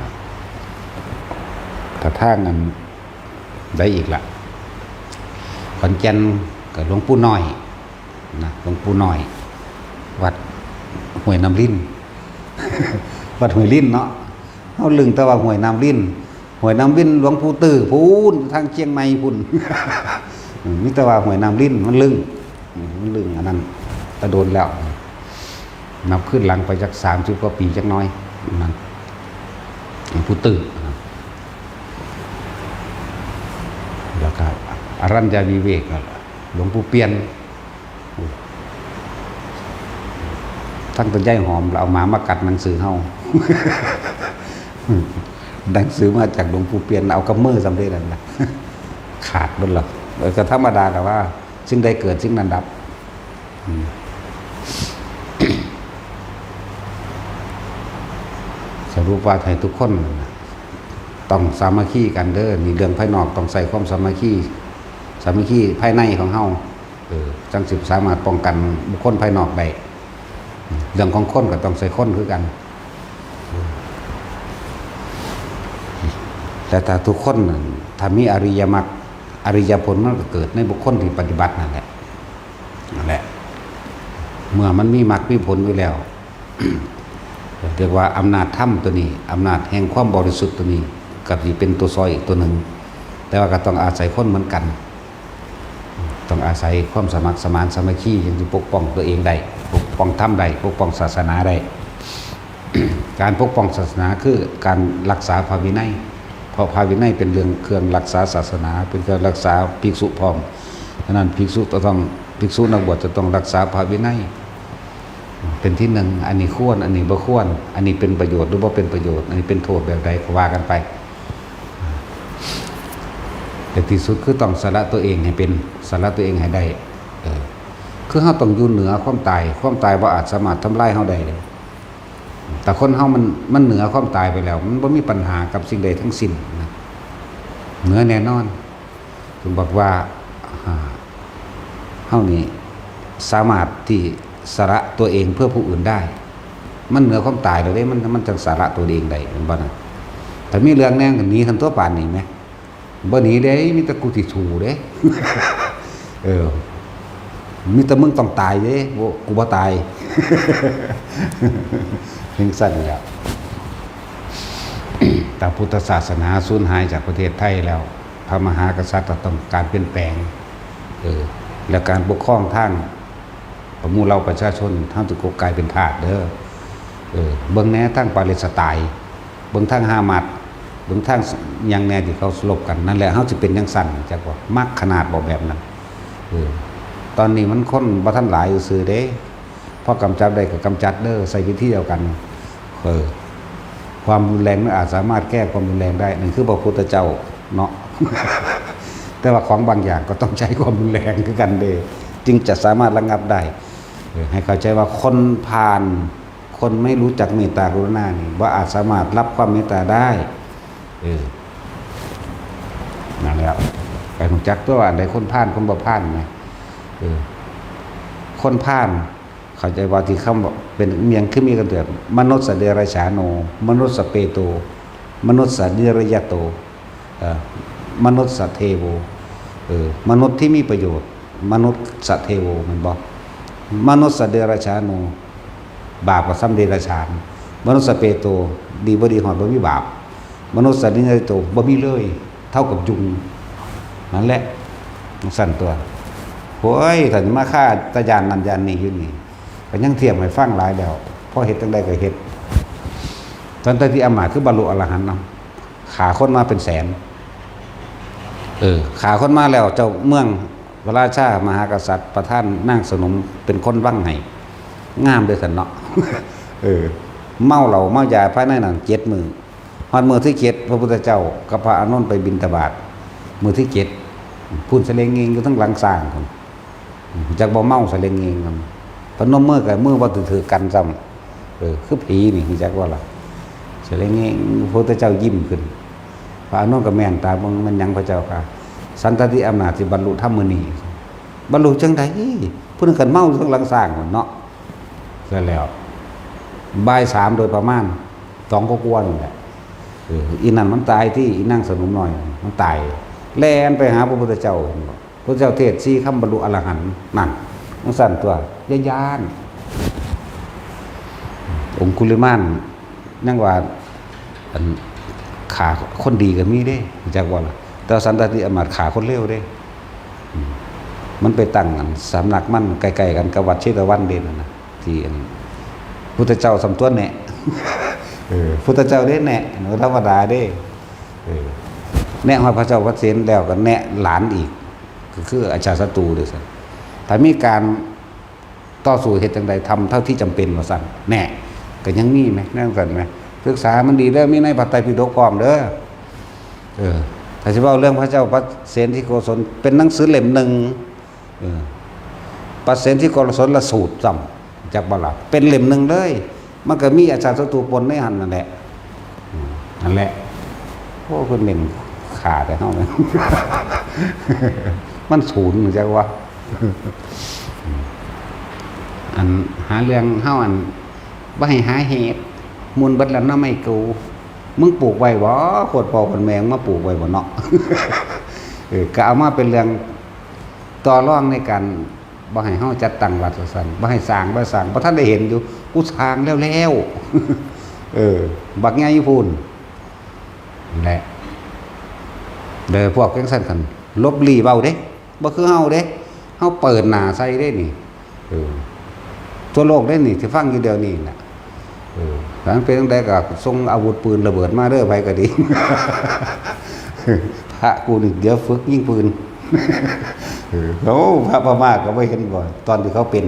ถ้าทางนั้นได้อีกล่ะขอนแก่นกับหลวงปู่น้อยนะหลวงปู่น้อยวัดห้วยน้ำลิ้น วัดห้วยลิ้นเนาะเอาลึงแต่ว่าห้วยน้ำลิ้นห้วยน้ำลิ้นหลวงปู่ตื้อพูนทางเชียงใหม่พุ่น มิแต่ว่าห้วยน้ำลิ้นมันลึงอันนั้นตะโดนแล้วนับขึ้นหลังไปจาก30 กว่าปีจักน้อยนั่นหลวงปู่ตื้อแล้วก็อรัญญาวิเวกหลวงปู่เปียนทั้งต้นใหญ่หอมเราเอามากัดหนังสือเฮา หนังสือมาจากหลวงปู่เปียนเอากำมือสำเร็จนั่นแหละ ขาดบนหลักก็ธรรมดาแต่ว่าซึ่งได้เกิดซึ่งนั้นดับ สรุปว่าให้ทุกคนต้องสามัคคีกันเด้อนี่เรื่องภายนอกต้องใส่ความสามัคคีภายในของเฮาจังสิสามารถป้องกันบุคคลภายนอกได้เรื่องของคนก็ต้องใส่คนคือกันแต่ถ้าทุกคนถ้ามีอริยมรรคอริยผลมันก็เกิดในบุคคลที่ปฏิบัตินั่นแหละเมื่อมันมีมรรคมีผลไว้แล้ว เรียกว่าอำนาจธรรมตัวนี้อำนาจแห่งความบริสุทธิ์ตัวนี้กับที่เป็นตัวซอยอีกตัวหนึ่งแต่ว่าก็ต้องอาศัยคนเหมือนกันต้องอาศัยความสมัครสมานสามัคคีอย่างที่ปกป้องตัวเองได้ปกป้องธรรมได้ปกป้องศาสนาได้ การปกป้องศาสนาคือการรักษาพระวินัยเพราะพระวินัยเป็นเรื่องเครื่องรักษาศาสนาเป็นเครื่องรักษาภิกษุพร้อมฉะนั้นภิกษุนักบวชจะต้องรักษาพระวินัยเป็นที่หนึ่งอันนี้ควรอันนี้บ่ควรอันนี้เป็นประโยชน์หรือบ่เป็นประโยชน์อันนี้เป็นโทษแบบใดก็ว่ากันไป แต่ที่สุดคือต้องสละตัวเองให้เป็นสละตัวเองให้ได้คือเฮาต้องอยู่เหนือความตายบ่อาจสามารถทำลายเฮาได้เลยแต่คนเฮามันเหนือความตายไปแล้วมันบ่มีปัญหากับสิ่งใดทั้งสิ้นนะเหนือแน่นอนถึงบอกว่าเฮานี่สามารถที่สละตัวเองเพื่อผู้อื่นได้มันเหนือความตายแล้วเด้มันจังสละตัวเองได้เห็นบ่นะแต่มีเรื่องแน่กันหนีคันตัวปานนี้แหมบ่หนีเด้มีแต่กูสิสู้เด้มีแต่มึงต้องตายเด้กูบ่ตายถึงสั่นแล้วแต่พุทธศาสนาสูญหายจากประเทศไทยแล้วพระมหากษัตริย์ต้องการเปลี่ยนแปลงและการปกครองทางหมู่เราประชาชนทางตุกกลายเป็นทาสเด้อเบิ่งแหน่ทางปาเลสไตน์เบิ่งทางฮามัสเบิ่งทางยังแน่ที่เขาสลบกันนั่นแหละเฮาสิเป็นจังซั่นจักว่ามักขนาดบ่แบบนั้นตอนนี้มันคนบ่ทันหลายซื่อเด้พอกำจัดได้ก็กำจัดเด้อใส่วิธีเดียวกันความรุนแรงมันอาจสามารถแก้ความรุนแรงได้นั่นคือพระพุทธเจ้าเนาะ แต่ว่าของบางอย่างก็ต้องใช้ความรุนแรงคือกันเด้จึงจะสามารถระงับได้ให้เข้าใจว่าคนผ่านคนไม่รู้จักเมตตากรุณานี่ว่าอาจสามารถรับความเมตตาได้นั่นแล้วไปรู้จักตัวอันใดคนผ่านคนบ่ผ่านไหมคนผ่านเข้าใจว่าที่คำบอกเป็นเมียงคือมีกันเถิดมนุษย์สเดรัจฉาโนมนุษย์สเปโตมนุษย์สนิรยโตมนุษย์สเทโวมนุษย์ที่มีประโยชน์มนุษย์สเทโวมันบอกมนุษย์สเดรัจฉาโนบาปกับซ้ำเดรัจฉานมนุษย์สเปโตดีบ่ดีหอดบ่มีบาปมนุษย์สนิรยโตบ่มีเลยเท่ากับยุงนั่นแหละมันสั่นตัวโอ้ยถ้ามาฆ่าตะยานนันยานนี่อยู่นี่ก็ยังเทียมให้ฟังหลายแล้วพอเฮ็ดจังได๋ก็เฮ็ดตอนที่อำมาตย์คือบรรลุอรหันต์เนาะขาคนมาเป็นแสนขาคนมาแล้วเจ้าเมืองพระราชามหากษัตริย์ประท่านนั่งสนมเป็นคนวังให้งามด้วยซั่นเนาะ เมาเหล้าเมายาภายในนั้น7 มื้อฮอดมื้อที่7พระพุทธเจ้ากับพระอานนท์ไปบิณฑบาตมื้อที่7พูนสะเลงเงงอยู่ทั้งหลังสร้างพุ่นจักบ่เมาสะเลงเงงกันพนมมือกับมือบ่ถือกันซ้ำคือผีนี่จักว่าล่ะสะเลงเงงพระพุทธเจ้ายิ้มขึ้นพระอานนท์ก็แม่นตาเบิ่งมันหยังพระเจ้าค่ะสันตติอำนาจสิบรรลุธรรมมื้อนี้บรรลุจังได๋ผู้นึงกันเมาทั้งหลังสร้างพุ่นเนาะเสร็จแล้วบ่าย3โดยประมาณ2กว่าๆนี่แหละอีนั่นมันตายที่อีนั่งสนมน้อยมันตายแล่นไปหาพระพุทธเจ้าพระเจ้าเทศ4คำบรรลุอรหันต์นั่นมันสั่นตัวย่านองคุลิมานนั่งว่าขาคนดีก็มีเด้จักว่าล่ะแต่สันตติอำมาตย์ขาคนเลวเด้มันไปตั้งสำนักมั่นไกลๆกันกับวัดเชตวันเด่นนะที่พุทธเจ้าสำตัวแหนะพุทธเจ้าเด้แหนะธรรมดาเด้แนะว่าพระเจ้าวัดเสนแล้วก็แนะหลานอีกก็คืออาจารย์ศัตรูด้วยซั่นถ้ามีการต่อสู้เฮ็ดจังใดทำเท่าที่จำเป็นว่าซั่นแน่ก็ยังมีไหมนั่นกันไหมศึกษามันดีเด้อมีในพระไตรปิฎกพร้อมเด้อถ้าสิเว้าเรื่องพระเจ้าพระเสนที่โกศลเป็นหนังสือเล่มหนึ่งพระเสนที่โกศลละสูตรซ้ำจักบ่ล่ะเป็นเล่มหนึ่งเลยมันก็มีอาจารย์ศัตรูปนในหันนั่นแหละนั่นแหละโอ้เพิ่นเล่นขาแต่เฮาเนี่ย มันศูนย์จักว่าอันหาเรื่องเฮาอันบ่ให้หาเหตุมูลเบิดแล้วนำไม่กูมึงปลูกไว้บ่โคตรพ่อคนแม่งมาปลูกไว้บ่เนาะ ก็เอามาเป็นเรื่องต่อรองในการบ่ให้เฮาจัดตั้งวัดซั่นบ่ให้สร้างบ่ทันได้เห็นอยู่กูสร้างแล้วบักใหญ่พูนแหละเด้อพวกจังซั่นคั่นลบหลีเว้าเด้บ่คือเฮาเด้เฮาเปิดหน้าใส่เด้นี่ทั่วโลกเด้นี่ที่ฟังอยู่เดี๋ยวนี้น่ะถ้ามันเป็นจังได๋ก็ส่งอาวุธปืนระเบิดมาเด้อไผก็ดี พระกูนี่เดี๋ยวฝึกยิงปืน โอ้พระพม่าก็บ่เห็นบ่ตอนที่เขาเป็น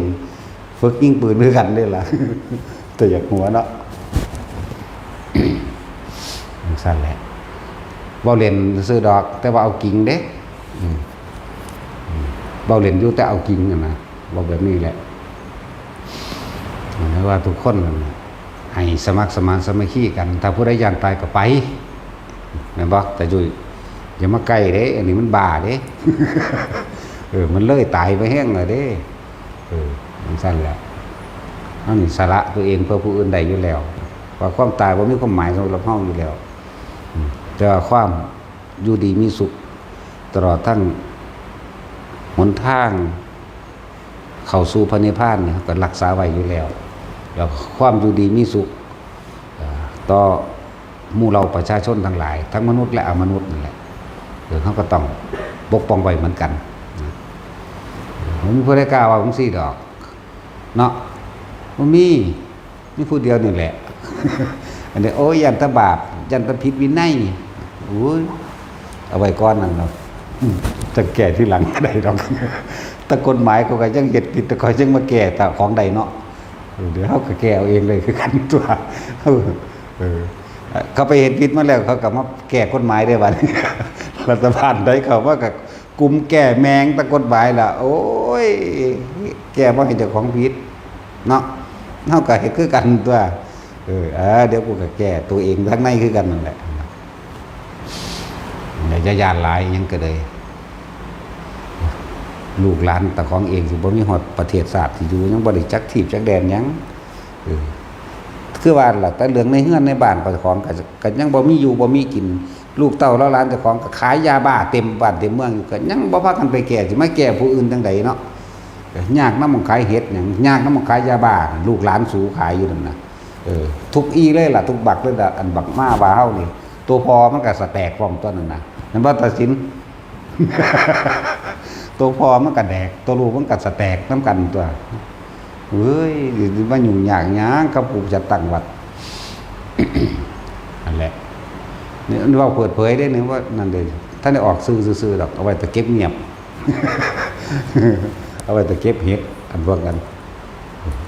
ฝึกยิงปืนด้วยกันเด้ล่ะ แต่อยากหัวเนาะ สั่นแหละ เบาเล่นซื้อดอกแต่ว่าเอากิ่งเด้เบาเล่นอยู่แต่เอากิ่งนะบอกแบบนี้แหละเพราะว่าทุกคนให้สมัครสมานสามัคคีกันถ้าผู้ใดอยากตายก็ไปแม่นบ่แต่จุ้ยอย่ามาใกล้เด้อันนี้มันบ้าเด้มันเลยตายไปแห้งเลยเด้มันสั้นแหละนั่นสาระตัวเองเพื่อผู้อื่นใดอยู่แล้วว่าความตายบ่มีความหมายสำหรับเฮาอยู่แล้วแต่ว่าความอยู่ดีมีสุขตลอดทั้งหนทางเข้าสู่พระนิพพานเนี่ยก็รักษาไว้อยู่แล้วแล้วความอยู่ดีมีสุขต่อหมู่เราประชาชนทั้งหลายทั้งมนุษย์และอมนุษย์นั่นแหละเขาก็ต้องปกป้องไว้เหมือนกันผมมีผู้ใดกล้าว่าผมซี่ดอกเนาะมันมีผู้เดียวนี่แหละอันนี้โอ้ยยันตะบาปยันตะผิดวินัยโอ้ยเอาไว้ก่อนนั่นเนาะจะแก่ที่หลังได้หรอกแต่กฎหมายเขาก็ยังเฮ็ดผิดแต่เขายังมาแก้แต่ของใดเนาะเดี๋ยวเขาก็แก้เอาเองเลยคือกันตัวเขาไปเห็นผิดมาแล้วเขาก็มาแก้กฎหมายได้บัดนี้รัฐบาลได้เขาว่าก็กลุ่มแก้แมงตะกฎหมายล่ะโอ้ยแก้บ่ให้เจ้าของผิดเนาะเฮาก็เฮ็ดคือกันตัวเดี๋ยวกูก็แก้ตัวเองทั้งในคือกันนั่นแหละอย่าย่านหลายยังก็เลยลูกหลานตะของเองสิบ่มีฮอดประเทศชาติที่อยู่ยังบ่ได้จักทีบจักแดนหยังคือว่าล่ะแต่เรื่องในเฮือนในบ้านเจ้าของก็ยังบ่มีอยู่บ่มีกินลูกเต้าแล้วหลานเจ้าของก็ขายยาบ้าเต็มบ้านเต็มเมืองอยู่ก็ยังบ่พากันไปแก้สิมาแก้ผู้อื่นจังไดเนาะยากนำมันขายเฮ็ดหยังยากนำมันขายยาบ้าลูกหลานสู่ขายอยู่นั่นน่ะทุกอีเลยล่ะทุกบักเลยล่ะอันบักมาว่าเฮานี่ตัวพอมันก็สแตกพร้อมตัวนั่นน่ะนั่นบ่ตัดสิน ตัวพอมันก็แดกตัวลูกมันก็สแตกนำกันตัวเฮ้ยมันยุ่งยากหยังกับผู้จัดตั้งวัด นั่นแหละนี่ว่าเปิดเผยได้นึงว่านั่นเลยท่านได้ออกซื่อๆดอกเอาไว้แต่เก็บเงียบ เอาไว้แต่เก็บเห็ดอันพวกกัน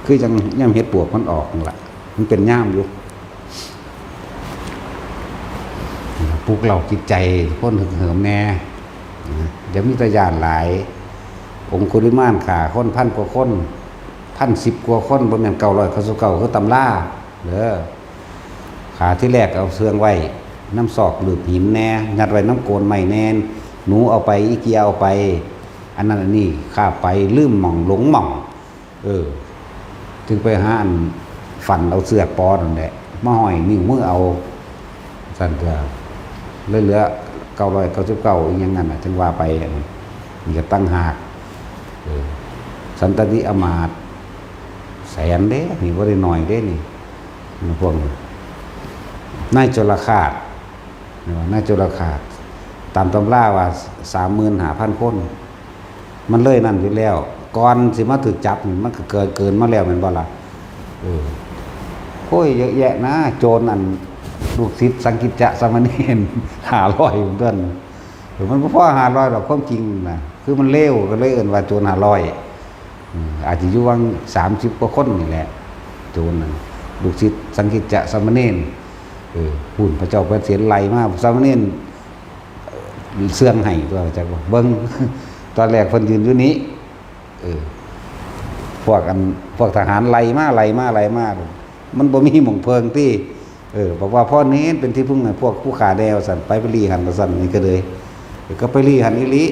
คือจังย่ำเห็ดปวกมันออกนั่นแหละมันเป็นย่ามอยู่ปลุกเราจิตใจพ้นหึงเหิมแน่เดี๋ยวมีตะยานหลายองคุลิมานขาคน1,000 กว่าคน1,010 กว่าคนบ่แม่น900เขาสู่เก่าคือตำราเด้อขาที่แรกเอาเสื่องไว้น้ำศอกหลืบหินแน่ยัดไว้น้ำโกนไม้แน่นหนูเอาไปอีเกียเอาไปอันนั้นอันนี้ข้าไปลืมหม่องหลงหม่องถึงไปหาอันฝันเอาเสื้อปอนั่นแหละมาห้อยนิ้วมือเอาสั่นเถอะเหลือ999อีกอย่างนั้นน่ะจึงว่าไปนี่ก็ตั้งหากสันตติอมาตย์แสนเด้นี่บ่ได้น้อยเด้นี่พวกนี้นายโจรคาตนายโจรคาตตามตำราว่า 35,000 คนมันเลยนั่นอยู่แล้วก่อนสิมาถูกจับมันก็เกินมาแล้วแม่นบ่ล่ะโอ้ยเยอะแยะนะโจรอันลูกศิษย์สังกิจจะสามเณร500เหมือนกันมันบ่พอ500ดอกความจริงนะคือมันเลวก็เลยเอิ้นว่าโจร500อาจจะอยู่วัง30 กว่าคนนี่แหละโจรนั่นลูกศิษย์สังกิจจะสามเณรหุ่นพระเจ้าเพิ่นเสียนไหลมาสามเณรเสื่องให้ตัวจักว่าเบิ่งตอนแรกเพิ่นยืนอยู่นี้พวกทหารไหลมามันบ่มีหม่องเพิงที่บอกว่าพ่อเน้นเป็นที่พึ่งให้พวกผู้ขาแนวสั่นไปรีหันก็สั่นนี่ก็เลยก็ไปรีหันอีหลี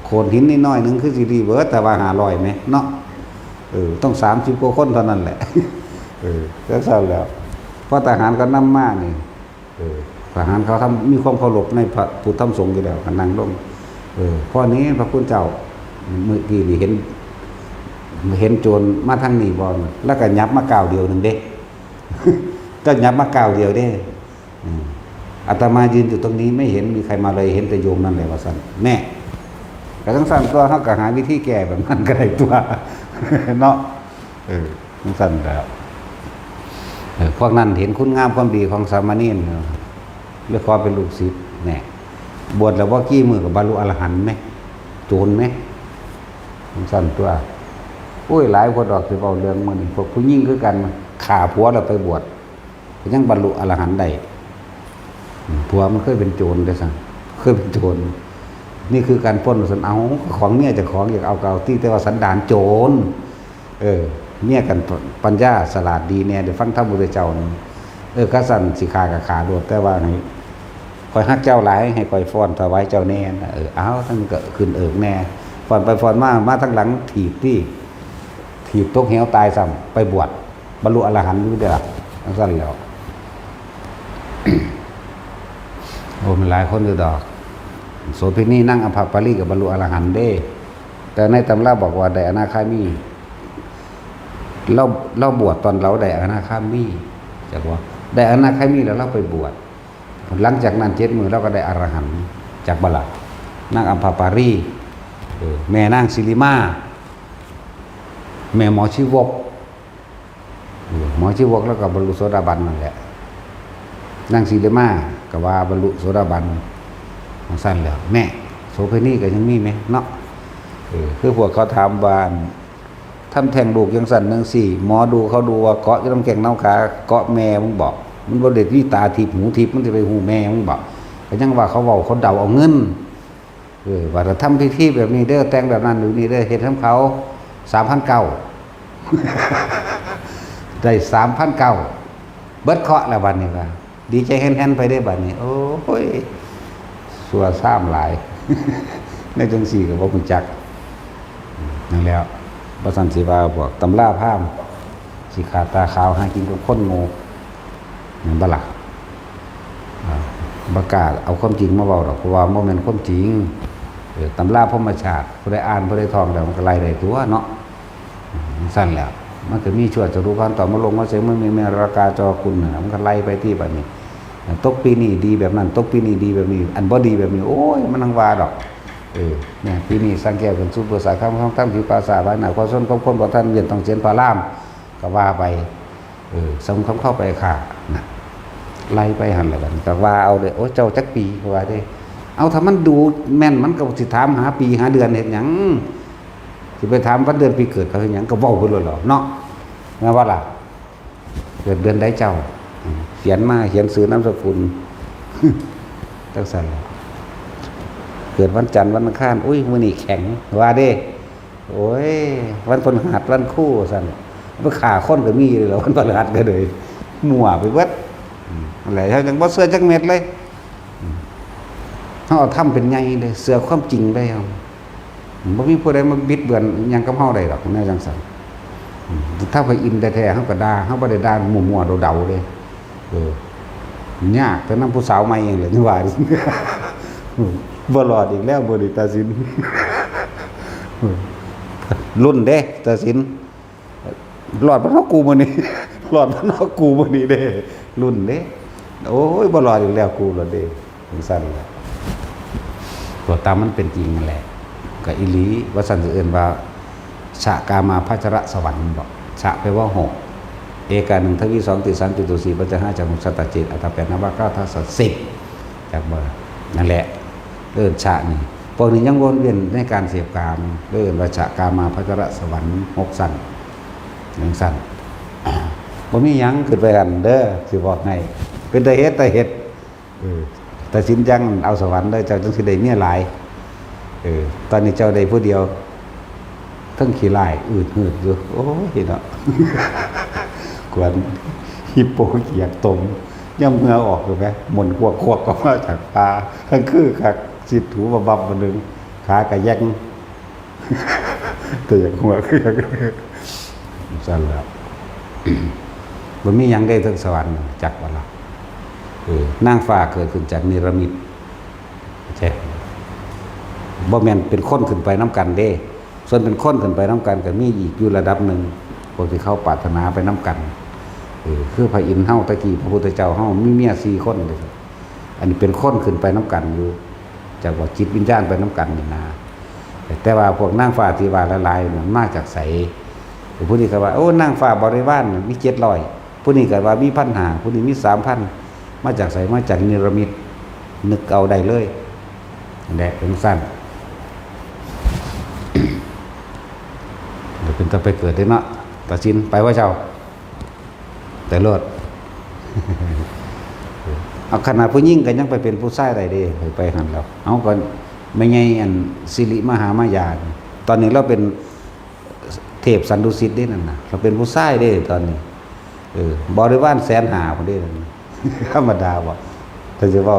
โขนหินนิดหน่อยนึงคือสิรีเบิดแต่ว่า500มั้ยเนาะต้อง30 กว่าคนเท่านั้นแหละก็เศร้าแล้วเพราะทหารก็นำมานี่ทหารเขามีความเคารพในพระพุทธธรรมสงฆ์อยู่แล้วก็นั่งลงพ่อนี้พระคุณเจ้าเมื่อกี้นี่เห็นโจรมาทางนี้บ่แล้วก็ยับมาก้าวเดียวนึงเด้ ก็ยับมาก้าวเดียวเด้อาตมายืนอยู่ตรงนี้ไม่เห็นมีใครมาเลยเห็นแต่โยมนั่นแหละว่าซั่นแน่ก็ทั้งสั่นตัวเฮาก็หาวิธีแก้แบบนั้นก็ได้ตัว เนาะทั้งสั่นแล้วพวกนั้นเห็นคุณงามความดีของสามเณรเรียกความเป็นลูกศิษย์แน่บวชแล้วว่ากี่มือกับบรรลุอรหันต์ไหมโจรไหมสั่นตัวโอ้ยหลายคนดอกสิเว้าเรื่องมื้อนี้พวกผู้หญิงคือกันฆ่าผัวแล้วไปบวชก็ยังบรรลุอรหันต์ได้ ผัวมันเคยเป็นโจรด้วยซ้ำเคยเป็นโจรนี่คือการปล้นสันเอาของเมียจะของอยากเอาเก่าที่แต่ว่าสันดานโจรเมียกันปัญญาสลาดดีเนี่ยเดี๋ยวฟังธรรมบุตรเจ้านี่ก็สั่นสิขากับขาโดดแต่ว่าให้คอยฮักเจ้าหลายให้คอยฟ้อนถวายเจ้าแน่เอาทั้งก็ขึ้นแน่ฟ้อนไปฟ้อนมาทั้งหลังถีบตกเหวตายซ้ำไปบวชบรรลุอรหันต์อยู่เด้อทั้งสั้นแล้ว โอ้มันหลายคนอยู่ดอกโสเภณีนั่งอภปารีกับบรรลุอรหันต์เด้แต่ในตำราบอกว่าได้อนาคามีเราบวชตอนเราได้อนาคามีจากว่าได้อนาคามีแล้วเราไปบวชหลังจากนั้น7 มื้อเราก็ได้อรหันต์จากบัลลังก์นั่งอภปารีแม่นางศิริมาแม่หมอชีวกแล้วก็บรรลุโสดาบันนั่นแหละนางศิริมาก็ว่าบรรลุโสดาบันของสั้นแล้วแม่โสเภณีก็ยังมีไหมเนาะคือพวกเขาถามว่าทำแทงลูกยังสั่นนังสี่หมอดูเขาดูว่าเกาะจะต้องแข่งน้ำขาเกาะแม่มึงบอกมันบ่ได้ที่ตาทิพหูทิพมันจะไปหูแม่มึงบอกก็ยังว่าเขาบอกเขาเดาเอาเงินว่าจะทำพิธีแบบนี้เด้อแต่งแบบนั้นหรือนี่เด้อเห็นทำเขา3,900ได้3,900เบิดเคาะแล้วบัดนี้ว่าดีใจแห่นๆไปได้บัดนี้โอ้ยสัวซ้ำหลายในจังสี่ก็บ่รู้จักนั่นแล้วบ่ซั่นสิว่าพวกตำราพราหมณ์สิขาดตาขาวหากินกับคนโง่นั่นบ่ล่ะบ่กล้าเอาความจริงมาเว้าดอกเพราะว่าบ่แม่นความจริงตำราพรหมชาติผู้ใดอ่านผู้ใดท่องแล้วมันก็ไล่ได้ตัวเนาะสั้นแล้วมันก็มีชั่วจะรู้กันต่อมาลงมาเสียมันมีราคาจอคุณมันก็ไล่ไปที่บัดนี้ตกปีนี้ดีแบบนั้นตกปีนี้ดีแบบนี้อันบ่ดีแบบนี้โอ้ยมันนังว่าดอกเนี่ยปีนี้สังแก้วเป็นสุภาษาคำของท่านผิวภาษาไว้หน้าความสนของคนบ่ท่านเวียนต้องเสียนพารามก็ว่าไปสมคำเข้าไปค่ะนะไล่ไปหันแล้วกันก็ว่าเอาเลยโอ้เจ้าจักปีก็ว่าได้เอาถ้ามันดูแม่นมันก็สิถามหาปีหาเดือนเฮ็ดหยังสิไปถามวันเดือนปีเกิดเขาเฮ็ดหยังก็เว้าไปเลยเหรอเนาะงั้นว่าล่ะเกิดเดือนใดเจ้าเขียนมาเขียนชื่อนามสกุลจังซั่นแหละเกิดวันจันทร์วันอังคารอุ้ยมื้อนี้แข็งว่าเด้โอ้ยวันพฤหัสวันคู่ซั่นบ่ฆ่าคนก็มีเลยเหรอวันพฤหัสก็เลยมั่วไปเบิดนั่นแหละเฮาจังบ่เชื่อจักเม็ดเลยเฮาทำเป็นใหญ่เลยเชื่อความจริงได้เฮาบ่มีผู้ใดมาบิดเบือนหยังกับเฮาได้ดอกแนวจังซั่นถ้าไปอินแท้ๆเฮาก็ด่าเฮาบ่ได้ด่ามั่วๆเดาๆเด้ยากแต่นำผู้สาวใหม่เองเลยนี่ว่าบ่รอดอีกแล้วบ่ได้ตัดสินรุ่นเด้ตัดสินรอดบ่เฮากูมื้อนี้รอดบ่เฮากูมื้อนี้เด้รุ่นเด้โอ้ยบ่รอดอีกแล้วกูล่ะเด้จังซั่นแหละตัวตามมันเป็นจริงนั่นแหละก็อีหลีว่าซั่นสิเอิ้นว่าชะกามาภัชระสวรรค์บอกชะแปลว่า6เอกา1ทวี2ติ3จุด4ปัจจัย5จาก6สัตตจิตอัตถ8นวะ9ทัสสะ10จากบ่นั่นแหละเอิ้นชะนี่พวกนี้ยังวนเวียนในการเสพกามเอิ้นว่าชะกามาภัชระสวรรค์6สั้น1สั้นบ่มีหยังขึ้นไปกันเด้อสิบอกให้เป็นตาเฮ็ดแต่สินจังเอาสวรรค์ได้เจ้าจังสิได้เมียหลายตอนนี้เจ้าได้ผู้เดียวทั้งขี้ลายอืดหืดอยู่โอ้ยเนาะกวนฮิปโปเกียกตมย่ำเงือออกเลยไหมหมุนควกก็มาจากปลาทั้งคือคักสิถูบับมันนึงขากระแยกตัวอย่างหัวคือสั่นแล้วมันมียังได้ทั้งสวรรค์จักวันละนางฟ้าเกิดขึ้นจากนิรมิตใช่บ่แม่นเป็นคนขึ้นไปน้ำกันเด้ส่วนเป็นคนขึ้นไปน้ำกันก็มีอีกอยู่ระดับหนึ่งพวกที่เขาปรารถนาไปน้ำกันคือพระอินทร์เฮาตะกี้พระพุทธเจ้าเฮามีเมีย4 คนเลยอันนี้เป็นคนขึ้นไปน้ำกันอยู่จากว่าจิตวิญญาณไปน้ำกันนี่นะแต่ว่าพวกนางฟ้าที่ว่าละลายมันมาจากไสผู้นี้ก็ว่าโอ้นางฟ้าบริวารมี700ผู้นี้ก็ว่ามี1,500ผู้นี้มี3,000มาจากไสมาจากนิรมิตนึกเอาได้เลยนั่นแหละเป็นสั้นเดี๋ยวเป็นต้องไปเกิดได้เนาะตัดสินไปว่าเจ้าแต่เลิศ เอาขนาดผู้หญิงก็ยังไปเป็นผู้ชายได้เด้ไปหันแล้วเอาก็ไม่ไงอันสิริมหามายาตอนนี้เราเป็นเทพสันดุสิตได้นั่นน่ะเราเป็นผู้ชายได้ตอนนี้บริวารแสนหาพุ่นเด้ธรรมดาบ่แต่จะเว้า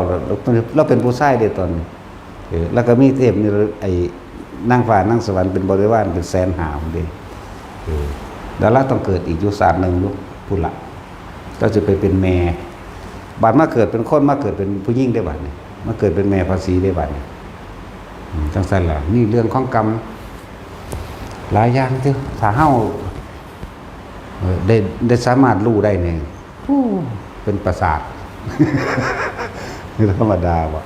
เราเป็นผู้ชายได้ตอนนี้แล้วก็มีเทพนี่ไอ้นางฟ้านางสวรรค์เป็นบริวารเป็นแสนหาพุ่นเด้ดาราต้องเกิดอีกอยู่ศาสตร์นึงลูกพุ่นละก็จะไปเป็นแม่บัดมาเกิดเป็นคนมาเกิดเป็นผู้หญิงได้บัดนี่มาเกิดเป็นแม่ภาษีได้บัดนี่จังซั่นล่ะนี่เรื่องของกรรมหลายอย่างเด้อถ้าเฮาได้สามารถรู้ได้เนี่ยเป็นประสาทนี่ธรรมดาบ่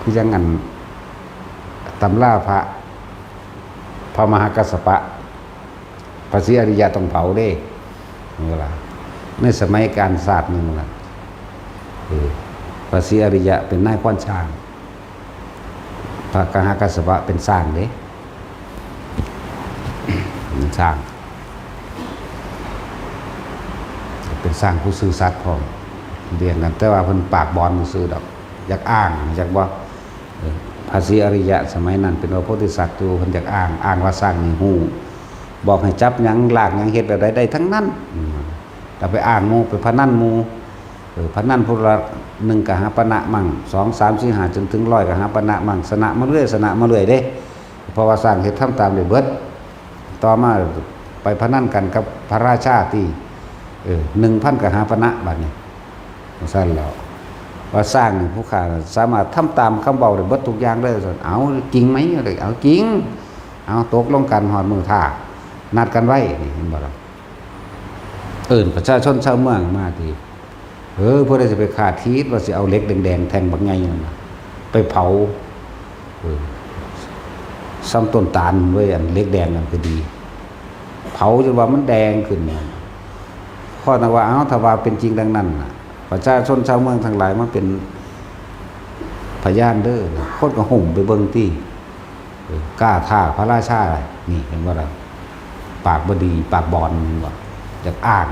คือจังงั้นตำราพระมหากัสสปะพระศรีอริยะต้องเผาเด้นี่ล่ะในสมัยการศาสตร์นึงล่ะพระศรีอริยะเป็นนายควานช้างพระมหากัสสปะเป็นสร้างเด้เป็นสร้างผู้ซื่อสัตย์พร้อมเรียนกันแต่ว่าเพิ่นปากบอนซื่อดอกอยากอ้างอยากว่าพระศรีอริยะสมัยนั้นเป็นพระโพธิสัตว์อยู่เพิ่นอยากอ้างว่าสร้างนี่ฮู้บอกให้จับหยังลากหยังเฮ็ดแบบใดได้ทั้งนั้นแต่ไปอ้างหมู่ไปพนันหมู่พนันพุละ1ก็หาปณะมั่ง2 3 4 5จนถึง100ก็หาปณะมั่งชนะมาเรื่อยเด้เพราะว่าสร้างเฮ็ดทำตามได้เบิดต่อมาไปพนันกันกับพระราชาที่1,000ก็หาปณะบัดนี้ซั่นแล้วว่าสร้างผู้ข้าสามารถทำตามคำเว้าได้เบิดทุกอย่างเลยเอาจริงไหมเอาจริงเอาตกลงกันฮอดมือท่านัดกันไว้นี่เห็นบ่ล่ะประชาชนชาวเมืองมาทีเพื่อจะไปฆ่าทีศว่าสิเอาเหล็กแดงๆแทงบักไงนั่นน่ะไปเผาซ้ำต้นตาลไว้อันเหล็กแดงนั่นก็ดีเผาจนว่ามันแดงขึ้นเพราะว่าเอาถ้าว่าเป็นจริงดังนั้นน่ะประชาชนชาวเมืองทั้งหลายมันเป็นพยานเด้อคนก็ห่มไปเบิ่งที่กล้าท่าพระราชานี่เห็นบ่ล่ะปากบ่ดีปากบอนว่าอยากอ้าง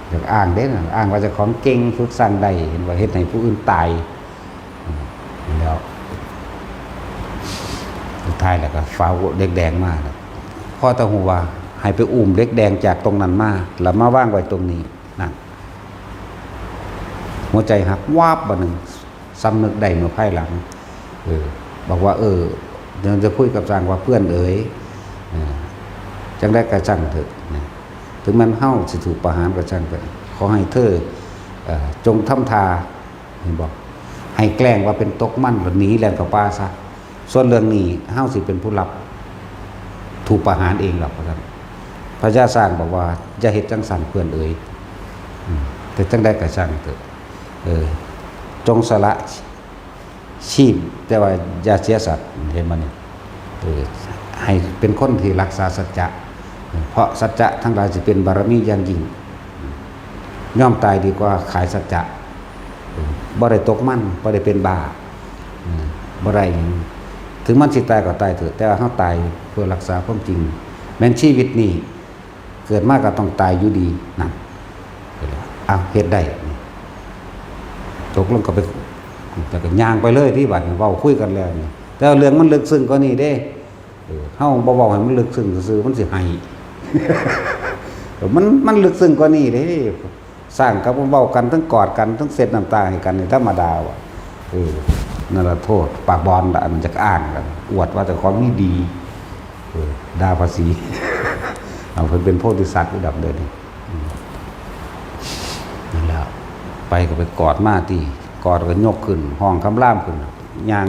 อยากอ้างเด้อ้างว่าเจ้าของเก่งฝึกสร้างได้เห็นว่าเฮ็ดให้ผู้อื่นตายแล้วสุดท้ายแล้วก็ฟ้าเด็กแดงมาพ่อตาหูว่าให้ไปอุ้มเด็กแดงจากตรงนั้นมาแล้วมาว่างไว้ตรงนี้นั่นหัวใจหักวาบบ่นึงสำนึกได้เมื่อภายหลังบอกว่าเดี๋ยวจะคุยกับจางว่าเพื่อนจังได้กระจังเถอะถึงมันเฮ้าสิถูกประหารกระจังไปขอให้เธอจงทำทาเห็นบอกให้แกล้งว่าเป็นตกมั่นหรือหนีแลนกับป้าซะส่วนเรื่องนี้เฮ้าสิเป็นผู้รับถูกประหารเองหรอกครับพระเจ้าสร้างบอกว่าจะเฮ็ดจังสันเพื่อนแต่จังได้กระจังเถอะจงสละชีพแต่ว่าอย่าเสียสัตว์เห็นมันเนี่ยให้เป็นคนที่รักษาสัจจะเพราะสัจจะทั้งหลายจะเป็นบารมีอย่างยิ่งย่อมตายดีกว่าขายสัจจะบ่ได้ตกมันบ่ได้เป็นบาบ่ได้ถึงมันสิตายก็ตายเถอะแต่ว่าเฮาตายเพื่อรักษาความจริงแม้นชีวิตนี้เกิดมาก็ต้องตายอยู่ดีนั่นเฮ็ดได้ตกลงก็ไปแต่ก็ย่างไปเลยที่บัดเว้าคุยกันแล้วนี่แต่เรื่องมันลึกซึ้งกว่านี้เด้เฮาบ่เว้าให้มันลึกซึ้งซื่อๆมันสิให้ มันลึกซึ้งกว่านี้เด้สร้างกับเว้ากันทั้งกอดกันทั้งเช็ดน้ำตาให้กันนี่ธรรมดาว่ะนั่นล่ะโทษปากบอนอันจักอ้างกันอวดว่าแต่ของนี้ดีด่าภาษี เอาเพิ่นเป็นโพธิสัตว์ระดับเดินนั่นแล้วไปก็ไปกอดมาที่กอดก็ยกขึ้นห้องคำรามขึ้นย่าง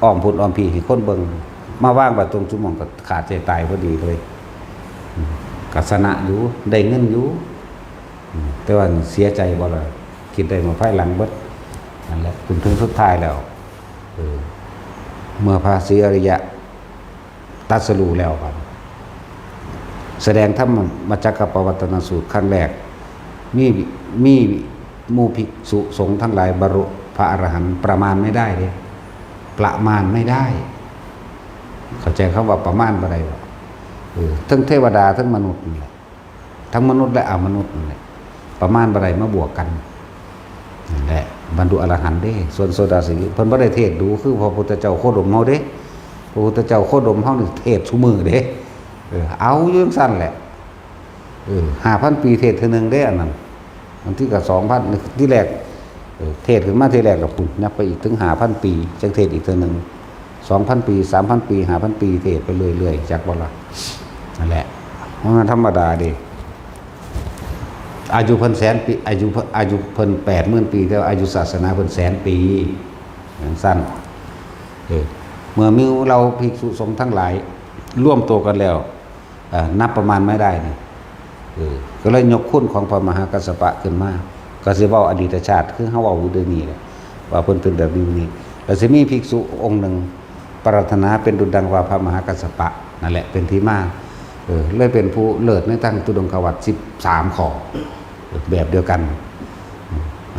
อ้อมพุ่นอ้อมพี่ให้คนเบิ่งมาว่างแบบตรงจุ่มองก็ขาดใจตายพอดีเลยกัสนะอยู่ได้เงินอยู่แต่ว่าเสียใจบ่ล่ะคิดได้มาภายหลังเบิดนั่นแหละถึงสุดท้ายแล้วเมื่อพระศรีอริยะตรัสรู้แล้วครับแสดงธรรมมัจจกปวัตตนสูตรครั้งแรกมีหมู่ภิกษุสงฆ์ทั้งหลายบรรลุพระอรหันต์ประมาณไม่ได้เลยประมาณไม่ได้เข้าใจคำว่าประมาณบ่ได้ทั้งเทวดาทั้งมนุษย์นี่แหละทั้งมนุษย์และอมนุษย์นี่แหละ ประมาณบ่ได้มาบวกกันนั่นแหละบรรลุอรหันต์เด้ส่วนโซดาสิเพิ่นบ่ได้เทศดูคือพระพุทธเจ้าโคดมเฮาเด้พระพุทธเจ้าโคดมเฮานี่เทศซุมื้อเด้เอาอยู่จังซั่นแหละ5,000 ปีเทศเทื่อนึงเด้อันนั้นอันที่ก็ 2,000 ที่แรกเทศขึ้นมาทีแรกก็พุ่นนับไปอีกถึง 5,000 ปีจังเทศอีกเทื่อนึง 2,000 ปี 3,000 ปี 5,000 ปีเทศไปเรื่อยๆจักบ่ล่ะนั่นแหละมันธรรมดาเด้อายุเพิ่นแสนปีอายุเพิ่น 80,000 ปีแต่อายุศาสนาเพิ่นแสนปีอย่างสั้นเมื่อมีเราภิกษุสงฆ์ทั้งหลายร่วมตัวกันแล้วนับประมาณไม่ได้นี่ก็เลยยกคุณของพระมหากัสสปะขึ้นมาก็สิเว้าอดีตชาติคือเฮาเว้าอยู่เดี๋ยวนี้แหละว่าเพิ่นเป็นแบบนี้แล้วสิมีภิกษุองค์หนึ่งปรารถนาเป็นดุจดังว่าพระมหากัสสปะนั่นแหละเป็นที่มาเลยเป็นผู้เลิศในทางตุดงควัตร13ข้อแบบเดียวกัน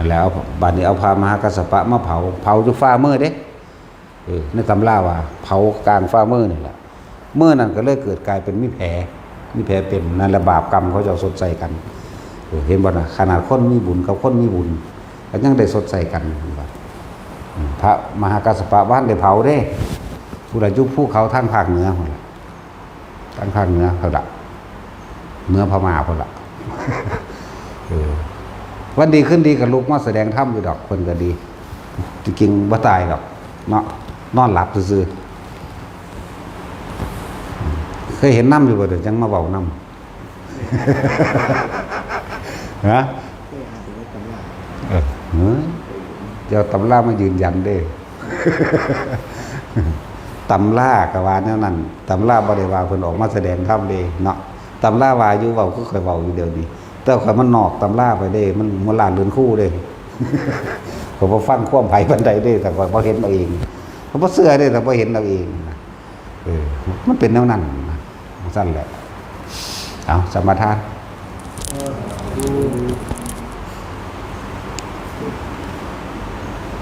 แล้วบัดนี้เอาพระมหากัสสปะมาเผาอยู่ฟ้ามืดเด้ในตำราว่าเผากลางฟ้ามืดนี่แหละเมื่อนั้นก็เลยเกิดกลายเป็นมีแผลเป็นนั่นระบาปกรรมเขาจะสดใสกันเห็นบ่นะขนาดคนมีบุญกับคนมีบุญก็ยังได้สดใสกันพระมหากัสสปะบ้านได้เผาเด้ผู้ใดยุคภูเขาทางภาคเหนือพุ่นล่ะทางภาคเหนือเขาละเหนือพม่าพุ่นล่ะวันดีขึ้นดีกับลูกมาแสดงธรรมอยู่ดอกคนก็ดีจริงๆบ่ตายดอกเนาะนอนหลับซื่อเคยเห็นน้ำอยู่บ่เดี๋ยวจังมาเว้าน้ำฮะเดี๋ยวตำรามายืนยันเด้ตำราก็ว่าแนวนั้นตำราบ่ได้ว่าเพิ่นออกมาแสดงธรรมเด้เนาะตำราว่าอยู่เว้าคือค่อยเว้าอยู่เดี๋ยวนี้แต่ข่อยมันนอกตำราไปเด้มันโบราณเรือนคู่เด้ข่อยบ่ฟังความไผปานใดเด้แต่ข่อยบ่เห็นเอาเองข่อยบ่เชื่อเด้แต่บ่เห็นเอาเองมันเป็นแนวนั้นสั้นแหละเอาสมาทาน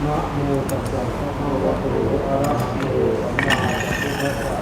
นะโมตัสสะภะคะวะโตอะระหะโตสัมมาสัมพุทธัสสะ